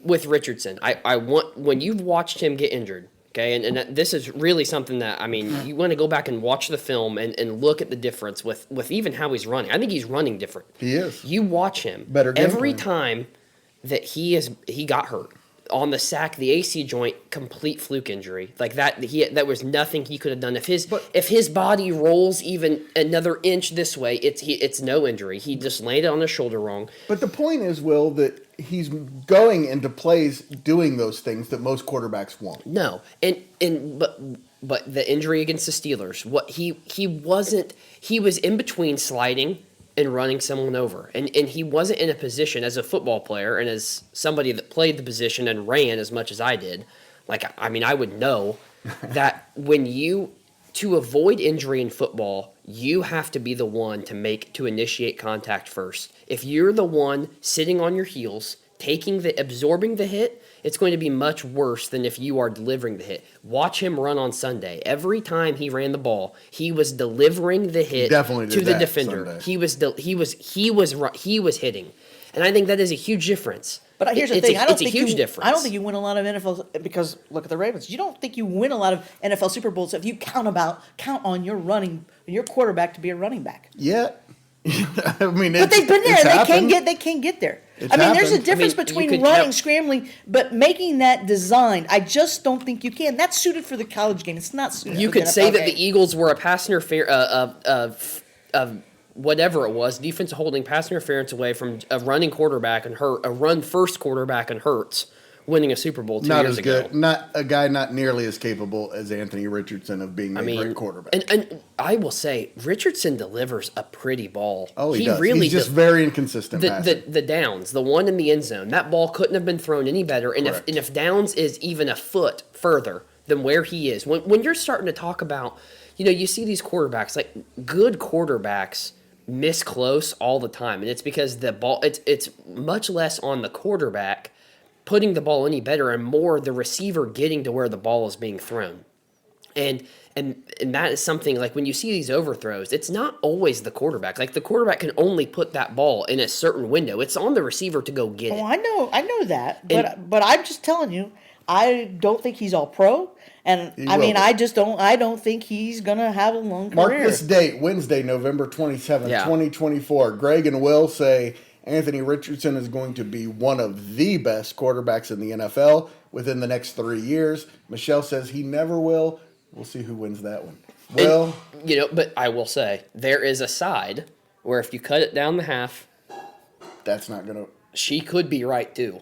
[SPEAKER 3] With Richardson, I want, when you've watched him get injured, okay, and this is really something that, I mean, you want to go back and watch the film and look at the difference with even how he's running. I think he's running different.
[SPEAKER 2] He is.
[SPEAKER 3] You watch him.
[SPEAKER 2] Better game
[SPEAKER 3] every
[SPEAKER 2] plan.
[SPEAKER 3] time that he got hurt. On the sack, the AC joint, complete fluke injury. Like that, that was nothing he could have done. If his body rolls even another inch this way, it's no injury. He just landed on his shoulder wrong.
[SPEAKER 2] But the point is, Will, that he's going into plays doing those things that most quarterbacks won't.
[SPEAKER 3] No, but the injury against the Steelers, he was in between sliding and running someone over. And he wasn't in a position as a football player and as somebody that played the position and ran as much as I did. Like, I mean, I would know that to avoid injury in football, you have to be the one to initiate contact first. If you're the one sitting on your heels, absorbing the hit, it's going to be much worse than if you are delivering the hit. Watch him run on Sunday. Every time he ran the ball, he was delivering the hit to the defender.
[SPEAKER 2] Sunday.
[SPEAKER 3] He was hitting, and I think that is a huge difference.
[SPEAKER 4] But here's the thing:
[SPEAKER 3] it's a huge difference.
[SPEAKER 4] I don't think you win a lot of NFL because look at the Ravens. You don't think you win a lot of NFL Super Bowls if you count on your quarterback to be a running back.
[SPEAKER 2] Yeah. I mean,
[SPEAKER 4] but they've been there and they can't get there. There's a difference between running, scrambling, but making that designed. I just don't think you can. That's suited for the college game. It's not suited.
[SPEAKER 3] You
[SPEAKER 4] for
[SPEAKER 3] could
[SPEAKER 4] the
[SPEAKER 3] say
[SPEAKER 4] NFL
[SPEAKER 3] that
[SPEAKER 4] game.
[SPEAKER 3] the Eagles were a pass interference of whatever it was, defense holding pass interference away from a running quarterback and a run first quarterback and Hurts winning a Super Bowl 2 years ago.
[SPEAKER 2] Not a guy not nearly as capable as Anthony Richardson of being a great quarterback.
[SPEAKER 3] And I will say, Richardson delivers a pretty ball.
[SPEAKER 2] Oh, he does. He's just very inconsistent.
[SPEAKER 3] The downs, the one in the end zone, that ball couldn't have been thrown any better. And if Downs is even a foot further than where he is, when you're starting to talk about, you see these quarterbacks, like good quarterbacks miss close all the time, and it's because the ball it's much less on the quarterback putting the ball any better and more the receiver getting to where the ball is being thrown. And that is something, like when you see these overthrows, it's not always the quarterback. Like the quarterback can only put that ball in a certain window. It's on the receiver to go get it.
[SPEAKER 4] I know that, but I'm just telling you, I don't think he's all pro. And I don't think he's gonna have a long career.
[SPEAKER 2] Mark this date, Wednesday, November 27th, 2024. Greg and Will say Anthony Richardson is going to be one of the best quarterbacks in the NFL within the next 3 years. Michelle says he never will. We'll see who wins that one. Well,
[SPEAKER 3] but I will say there is a side where if you cut it down the half,
[SPEAKER 2] that's not gonna.
[SPEAKER 3] She could be right too.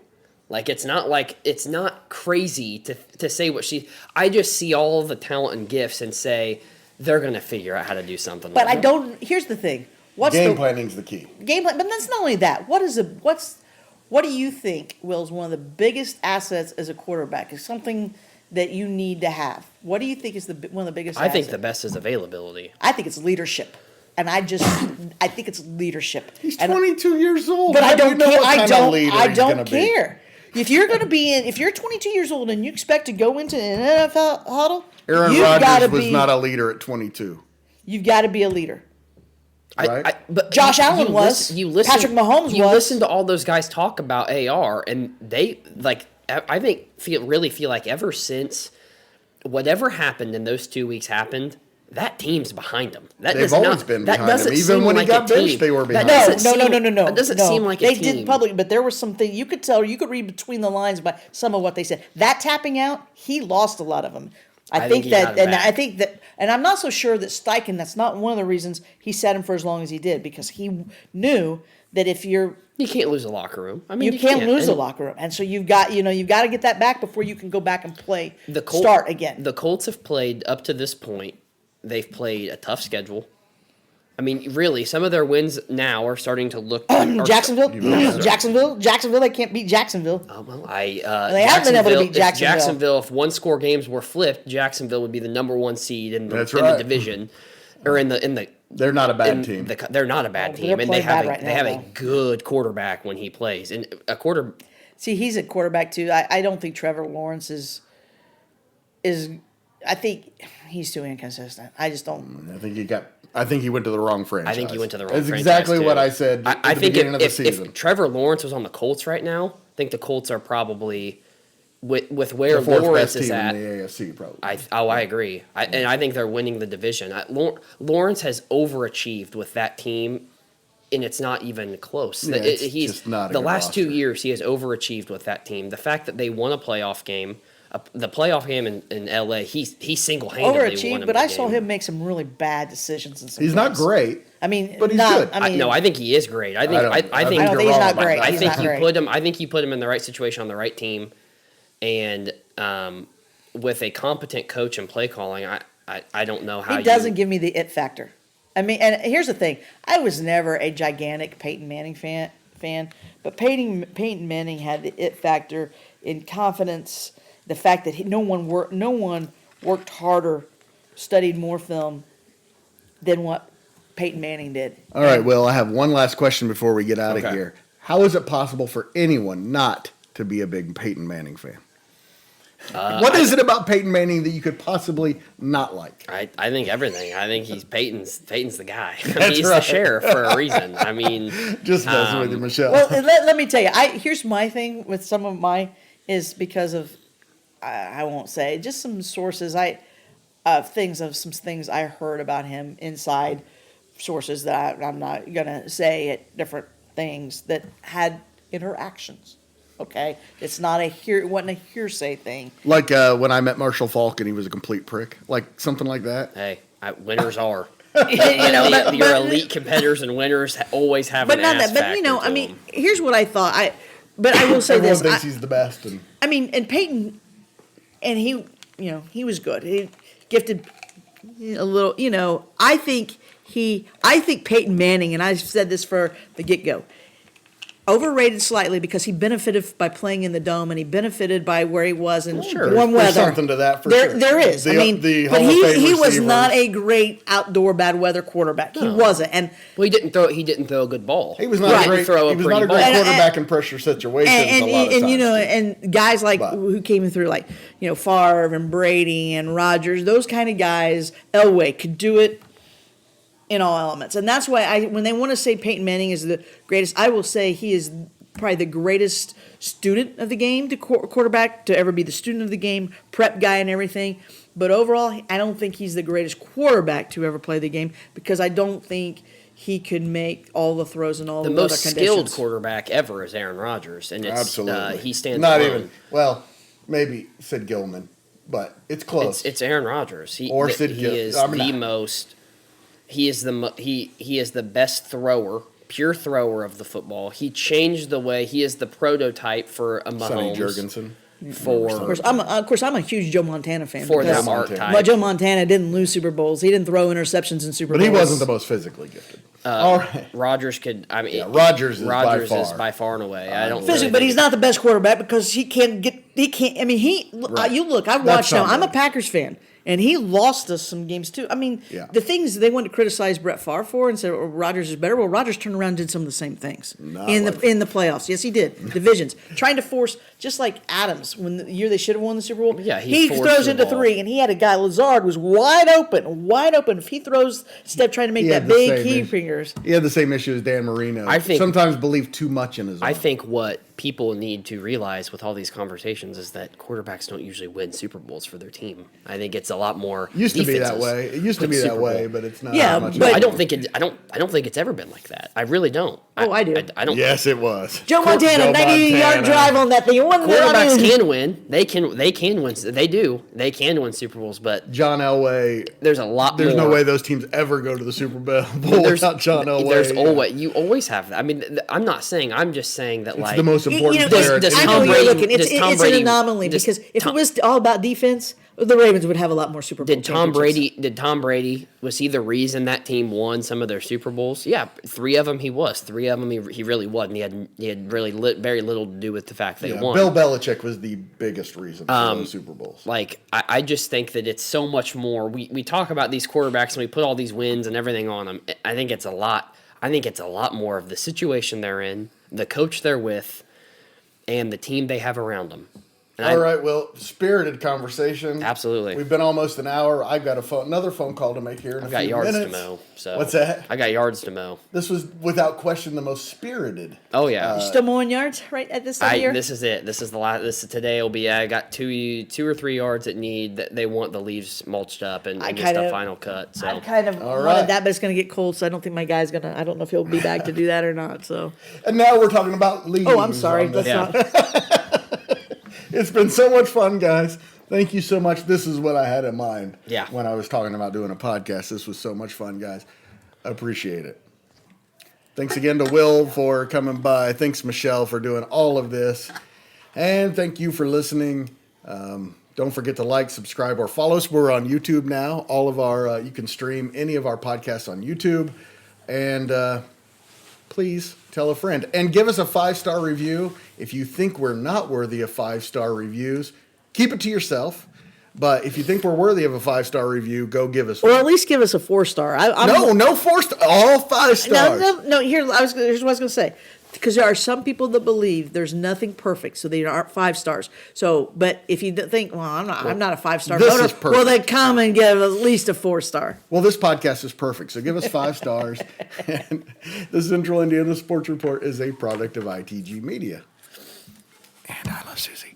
[SPEAKER 3] Like it's not crazy to say what she. I just see all of the talent and gifts and say they're gonna figure out how to do something.
[SPEAKER 4] But I don't. Here's the thing.
[SPEAKER 2] Game planning's the key.
[SPEAKER 4] Game plan, but that's not only that. What do you think, Will, is one of the biggest assets as a quarterback? Is something that you need to have? What do you think is one of the biggest?
[SPEAKER 3] I think the best is availability.
[SPEAKER 4] I think it's leadership, and I think it's leadership.
[SPEAKER 2] He's 22 years old.
[SPEAKER 4] But I don't care. I don't care. If you're 22 years old and you expect to go into an NFL huddle,
[SPEAKER 2] Aaron Rodgers was not a leader at 22.
[SPEAKER 4] You've got to be a leader.
[SPEAKER 2] Right?
[SPEAKER 4] But Josh Allen was. Patrick Mahomes was.
[SPEAKER 3] You listen to all those guys talk about AR, and they really feel like ever since whatever happened in those 2 weeks happened, that team's behind them.
[SPEAKER 2] They've always been behind him. Even when he got benched, they were behind him.
[SPEAKER 4] No.
[SPEAKER 3] That doesn't seem like a team.
[SPEAKER 4] They did public, but there was something you could tell. You could read between the lines by some of what they said. That tapping out, he lost a lot of them. I think that, and I'm not so sure that Steichen. That's not one of the reasons he sat him for as long as he did, because he knew that if you
[SPEAKER 3] can't lose a locker room. I mean,
[SPEAKER 4] you can't lose a locker room, and so you've got to get that back before you can go back and start again.
[SPEAKER 3] The Colts have played up to this point. They've played a tough schedule. I mean, really, some of their wins now are starting to look.
[SPEAKER 4] Jacksonville. They can't beat Jacksonville.
[SPEAKER 3] They
[SPEAKER 4] haven't been able to beat Jacksonville.
[SPEAKER 3] If one score games were flipped, Jacksonville would be the number one seed in the
[SPEAKER 2] division,
[SPEAKER 3] or in the.
[SPEAKER 2] They're not a bad team.
[SPEAKER 3] They're not a bad team, and they have a good quarterback when he plays. And a quarter.
[SPEAKER 4] See, he's a quarterback too. I don't think Trevor Lawrence is. I think he's too inconsistent. I just don't.
[SPEAKER 2] I think you got I think he went to the wrong franchise.
[SPEAKER 3] I think he went to the wrong
[SPEAKER 2] That's
[SPEAKER 3] franchise.
[SPEAKER 2] exactly
[SPEAKER 3] too.
[SPEAKER 2] what I said
[SPEAKER 3] I
[SPEAKER 2] at the
[SPEAKER 3] think
[SPEAKER 2] beginning of the
[SPEAKER 3] if
[SPEAKER 2] season.
[SPEAKER 3] Trevor Lawrence was on the Colts right now, I think the Colts are probably with where
[SPEAKER 2] The fourth
[SPEAKER 3] Lawrence
[SPEAKER 2] best
[SPEAKER 3] is
[SPEAKER 2] team
[SPEAKER 3] at.
[SPEAKER 2] in the AFC, probably.
[SPEAKER 3] I agree. And I think they're winning the division. Lawrence has overachieved with that team, and it's not even close.
[SPEAKER 2] Yeah, it's just not a
[SPEAKER 3] the
[SPEAKER 2] good
[SPEAKER 3] last 2
[SPEAKER 2] roster.
[SPEAKER 3] years he has overachieved with that team. The fact that they won a playoff game, the playoff game in LA, he single-handedly won
[SPEAKER 4] Overachieved,
[SPEAKER 3] him
[SPEAKER 4] but
[SPEAKER 3] the
[SPEAKER 4] I saw
[SPEAKER 3] game.
[SPEAKER 4] him make some really bad decisions in some
[SPEAKER 2] He's not
[SPEAKER 4] games.
[SPEAKER 2] great.
[SPEAKER 4] I mean,
[SPEAKER 2] but he's
[SPEAKER 4] not,
[SPEAKER 2] good.
[SPEAKER 4] I mean,
[SPEAKER 3] I think he is great. I think
[SPEAKER 2] I
[SPEAKER 3] think
[SPEAKER 4] I don't think he's not great.
[SPEAKER 3] I
[SPEAKER 4] He's
[SPEAKER 3] think
[SPEAKER 4] not
[SPEAKER 3] you
[SPEAKER 4] great.
[SPEAKER 3] put him. I think you put him in the right situation on the right team, and with a competent coach and play calling, I don't know how
[SPEAKER 4] he doesn't give me the it factor. I mean, and here's the thing: I was never a gigantic Peyton Manning fan, but Peyton Manning had the it factor in confidence. The fact that no one worked harder, studied more film than what Peyton Manning did.
[SPEAKER 2] All right, Will, I have one last question before we get out of
[SPEAKER 3] Okay.
[SPEAKER 2] here. How is it possible for anyone not to be a big Peyton Manning fan? What is it about Peyton Manning that you could possibly not like?
[SPEAKER 3] I think everything. I think Peyton's the guy. I mean,
[SPEAKER 2] That's
[SPEAKER 3] he's
[SPEAKER 2] right.
[SPEAKER 3] the sheriff for a reason. I mean,
[SPEAKER 2] Just messing with you, Michelle.
[SPEAKER 4] Well, let me tell you. Here's my thing with some of my is because of I won't say just some sources some things I heard about him inside sources that I'm not gonna say at different things that had interactions. Okay, it's not it wasn't a hearsay thing.
[SPEAKER 2] Like when I met Marshall Falk and he was a complete prick. Like something like that.
[SPEAKER 3] hey, winners are.
[SPEAKER 4] You know,
[SPEAKER 3] Your elite competitors and winners always have
[SPEAKER 4] but
[SPEAKER 3] an
[SPEAKER 4] not
[SPEAKER 3] ass
[SPEAKER 4] that. But you know,
[SPEAKER 3] factor
[SPEAKER 4] I
[SPEAKER 3] to
[SPEAKER 4] mean,
[SPEAKER 3] them.
[SPEAKER 4] here's what I thought. But I will say
[SPEAKER 2] Everyone
[SPEAKER 4] this.
[SPEAKER 2] thinks he's the best. And
[SPEAKER 4] I mean, and Peyton, and he was good. He gifted a little, I think Peyton Manning, and I've said this for the get-go, overrated slightly because he benefited by playing in the dome and he benefited by where he was in warm weather.
[SPEAKER 2] There's something to that for sure.
[SPEAKER 4] There is.
[SPEAKER 2] The
[SPEAKER 4] but
[SPEAKER 2] Hall of Fame
[SPEAKER 4] he was
[SPEAKER 2] receivers.
[SPEAKER 4] not a great outdoor bad weather quarterback. He
[SPEAKER 3] No.
[SPEAKER 4] wasn't. And
[SPEAKER 3] Well, he didn't throw a good ball.
[SPEAKER 2] He was not
[SPEAKER 4] Right.
[SPEAKER 2] a great.
[SPEAKER 3] Throw a
[SPEAKER 2] He was
[SPEAKER 3] pretty
[SPEAKER 2] not a great
[SPEAKER 3] ball.
[SPEAKER 2] quarterback in pressure situations.
[SPEAKER 4] and,
[SPEAKER 2] a lot of
[SPEAKER 4] and
[SPEAKER 2] times,
[SPEAKER 4] you know,
[SPEAKER 2] too.
[SPEAKER 4] and guys like
[SPEAKER 2] But-
[SPEAKER 4] who came through, like Favre and Brady and Rodgers, those kind of guys, Elway could do it in all elements, and that's why when they want to say Peyton Manning is the greatest, I will say he is probably the greatest student of the game, to quarterback to ever be the student of the game, prep guy and everything. But overall, I don't think he's the greatest quarterback to ever play the game because I don't think he could make all the throws in all
[SPEAKER 3] The
[SPEAKER 4] the
[SPEAKER 3] most
[SPEAKER 4] other
[SPEAKER 3] skilled
[SPEAKER 4] conditions.
[SPEAKER 3] quarterback ever is Aaron Rodgers, and it's
[SPEAKER 2] Absolutely,
[SPEAKER 3] he stands
[SPEAKER 2] not
[SPEAKER 3] alone.
[SPEAKER 2] even. Well, maybe Sid Gilman, but it's close.
[SPEAKER 3] It's Aaron Rodgers.
[SPEAKER 2] Or Sid
[SPEAKER 3] he
[SPEAKER 2] Gill-
[SPEAKER 3] is
[SPEAKER 2] I mean,
[SPEAKER 3] the most. He is he is the best thrower, pure thrower of the football. He changed the way. He is the prototype for a Mahomes.
[SPEAKER 2] Sonny Jurgensen.
[SPEAKER 4] Of course, I'm a huge Joe Montana fan.
[SPEAKER 3] for
[SPEAKER 4] because
[SPEAKER 3] that archetype.
[SPEAKER 4] But Joe Montana didn't lose Super Bowls. He didn't throw interceptions in Super
[SPEAKER 2] But
[SPEAKER 4] Bowls.
[SPEAKER 2] he wasn't the most physically gifted. All right.
[SPEAKER 3] Rodgers could. I mean,
[SPEAKER 2] Yeah, Rodgers is by
[SPEAKER 3] Rodgers
[SPEAKER 2] far.
[SPEAKER 3] is by far and away. I don't.
[SPEAKER 4] Physically,
[SPEAKER 3] really
[SPEAKER 4] but
[SPEAKER 3] think
[SPEAKER 4] he's not the best quarterback because he can't get. He can't. I mean,
[SPEAKER 3] Right.
[SPEAKER 4] you look. I
[SPEAKER 2] That's
[SPEAKER 4] watched him. I'm a
[SPEAKER 2] something.
[SPEAKER 4] Packers fan, and he lost us some games too. I mean,
[SPEAKER 2] Yeah.
[SPEAKER 4] the things they wanted to criticize Brett Favre for and said Rodgers is better. Well, Rodgers turned around and did some of the same things
[SPEAKER 2] Not
[SPEAKER 4] in
[SPEAKER 2] like-
[SPEAKER 4] the playoffs. Yes, he did. Divisions, trying to force, just like Adams when the year they should have won the Super Bowl.
[SPEAKER 3] Yeah,
[SPEAKER 4] he
[SPEAKER 3] forced
[SPEAKER 4] throws
[SPEAKER 3] the
[SPEAKER 4] into
[SPEAKER 3] ball.
[SPEAKER 4] three, and he had a guy Lazard was wide open. If he throws step trying to make
[SPEAKER 2] He had
[SPEAKER 4] that
[SPEAKER 2] the
[SPEAKER 4] big
[SPEAKER 2] same
[SPEAKER 4] key
[SPEAKER 2] issue.
[SPEAKER 4] fingers.
[SPEAKER 2] He had the same issue as Dan Marino.
[SPEAKER 3] I think-
[SPEAKER 2] sometimes believe too much in his own.
[SPEAKER 3] I think what people need to realize with all these conversations is that quarterbacks don't usually win Super Bowls for their team. I think it's a lot more.
[SPEAKER 2] Used to be that
[SPEAKER 3] defenses
[SPEAKER 2] way. It used to
[SPEAKER 3] win
[SPEAKER 2] be that
[SPEAKER 3] Super Bowl.
[SPEAKER 2] way, but it's not.
[SPEAKER 4] Yeah,
[SPEAKER 2] as much
[SPEAKER 4] but-
[SPEAKER 3] I
[SPEAKER 2] anymore.
[SPEAKER 3] don't think it. I don't think it's ever been like that. I really don't.
[SPEAKER 4] Oh, I do.
[SPEAKER 3] I don't.
[SPEAKER 2] Yes, it was.
[SPEAKER 4] Joe Montana,
[SPEAKER 2] Joe
[SPEAKER 4] 90-yard
[SPEAKER 2] Montana.
[SPEAKER 4] drive on that thing. It wasn't
[SPEAKER 3] Quarterbacks
[SPEAKER 4] I mean-
[SPEAKER 3] can win. They can win. They do. They can win Super Bowls, but
[SPEAKER 2] John Elway.
[SPEAKER 3] there's a lot
[SPEAKER 2] There's
[SPEAKER 3] more.
[SPEAKER 2] no way those teams ever go to the Super Bowl
[SPEAKER 3] There's
[SPEAKER 2] without John Elway.
[SPEAKER 3] There's
[SPEAKER 2] Yeah.
[SPEAKER 3] always you always have that. I mean, I'm not saying. I'm just saying that
[SPEAKER 2] It's
[SPEAKER 3] like
[SPEAKER 2] the most important player.
[SPEAKER 3] does
[SPEAKER 4] I know
[SPEAKER 3] Tom
[SPEAKER 4] you're
[SPEAKER 3] Brady-
[SPEAKER 4] looking.
[SPEAKER 3] does Tom
[SPEAKER 4] It's
[SPEAKER 3] Brady-
[SPEAKER 4] an anomaly
[SPEAKER 3] does
[SPEAKER 4] because if
[SPEAKER 3] Tom-
[SPEAKER 4] it was all about defense, the Ravens would have a lot more Super Bowl
[SPEAKER 3] Did Tom
[SPEAKER 4] championships.
[SPEAKER 3] Brady was he the reason that team won some of their Super Bowls? Yeah, 3 of them he was. 3 of them he really wasn't. He had really very little to do with the fact they
[SPEAKER 2] Yeah,
[SPEAKER 3] won.
[SPEAKER 2] Bill Belichick was the biggest reason for those Super Bowls.
[SPEAKER 3] Like I just think that it's so much more. We talk about these quarterbacks and we put all these wins and everything on them. I think it's a lot. I think it's a lot more of the situation they're in, the coach they're with, and the team they have around them.
[SPEAKER 2] All right, well, spirited conversation.
[SPEAKER 3] Absolutely.
[SPEAKER 2] We've been almost an hour. I've got another phone call to make here in
[SPEAKER 3] I've
[SPEAKER 2] a
[SPEAKER 3] got
[SPEAKER 2] few
[SPEAKER 3] yards
[SPEAKER 2] minutes.
[SPEAKER 3] to mow. So
[SPEAKER 2] What's that?
[SPEAKER 3] I got yards to mow.
[SPEAKER 2] This was without question the most spirited.
[SPEAKER 3] Oh yeah.
[SPEAKER 4] Still mowing yards right at this time of year?
[SPEAKER 3] This is it. This is the last. Today will be. I got two or three yards that they want the leaves mulched up and just a final cut. So
[SPEAKER 4] I kind of
[SPEAKER 2] All
[SPEAKER 4] wanted
[SPEAKER 2] right.
[SPEAKER 4] that, but it's going to get cold, so I don't think my guy's going to. I don't know if he'll be back to do that or not. So.
[SPEAKER 2] And now we're talking about leaves.
[SPEAKER 4] Oh, I'm sorry.
[SPEAKER 2] on this.
[SPEAKER 4] That's
[SPEAKER 3] Yeah.
[SPEAKER 4] not.
[SPEAKER 2] It's been so much fun, guys. Thank you so much. This is what I had in mind
[SPEAKER 3] Yeah.
[SPEAKER 2] when I was talking about doing a podcast. This was so much fun, guys. I appreciate it. Thanks again to Will for coming by. Thanks, Michelle, for doing all of this. And thank you for listening. Don't forget to like, subscribe, or follow us. We're on YouTube now. All of our you can stream any of our podcasts on YouTube. And please tell a friend. And give us a 5-star review. If you think we're not worthy of 5-star reviews, keep it to yourself. But if you think we're worthy of a 5-star review, go give us
[SPEAKER 4] Or
[SPEAKER 2] one.
[SPEAKER 4] at least give us a 4-star.
[SPEAKER 2] No 4-star. All 5 stars.
[SPEAKER 4] No. Here's what I was going to say. Because there are some people that believe there's nothing perfect, so they aren't 5 stars. So, but if you think, well, I'm not a 5-star
[SPEAKER 2] this
[SPEAKER 4] voter,
[SPEAKER 2] is perfect.
[SPEAKER 4] well, then come and give at least a 4-star.
[SPEAKER 2] Well, this podcast is perfect, so give us 5 stars. And the Central Indiana Sports Report is a product of ITG Media. And I love Susie.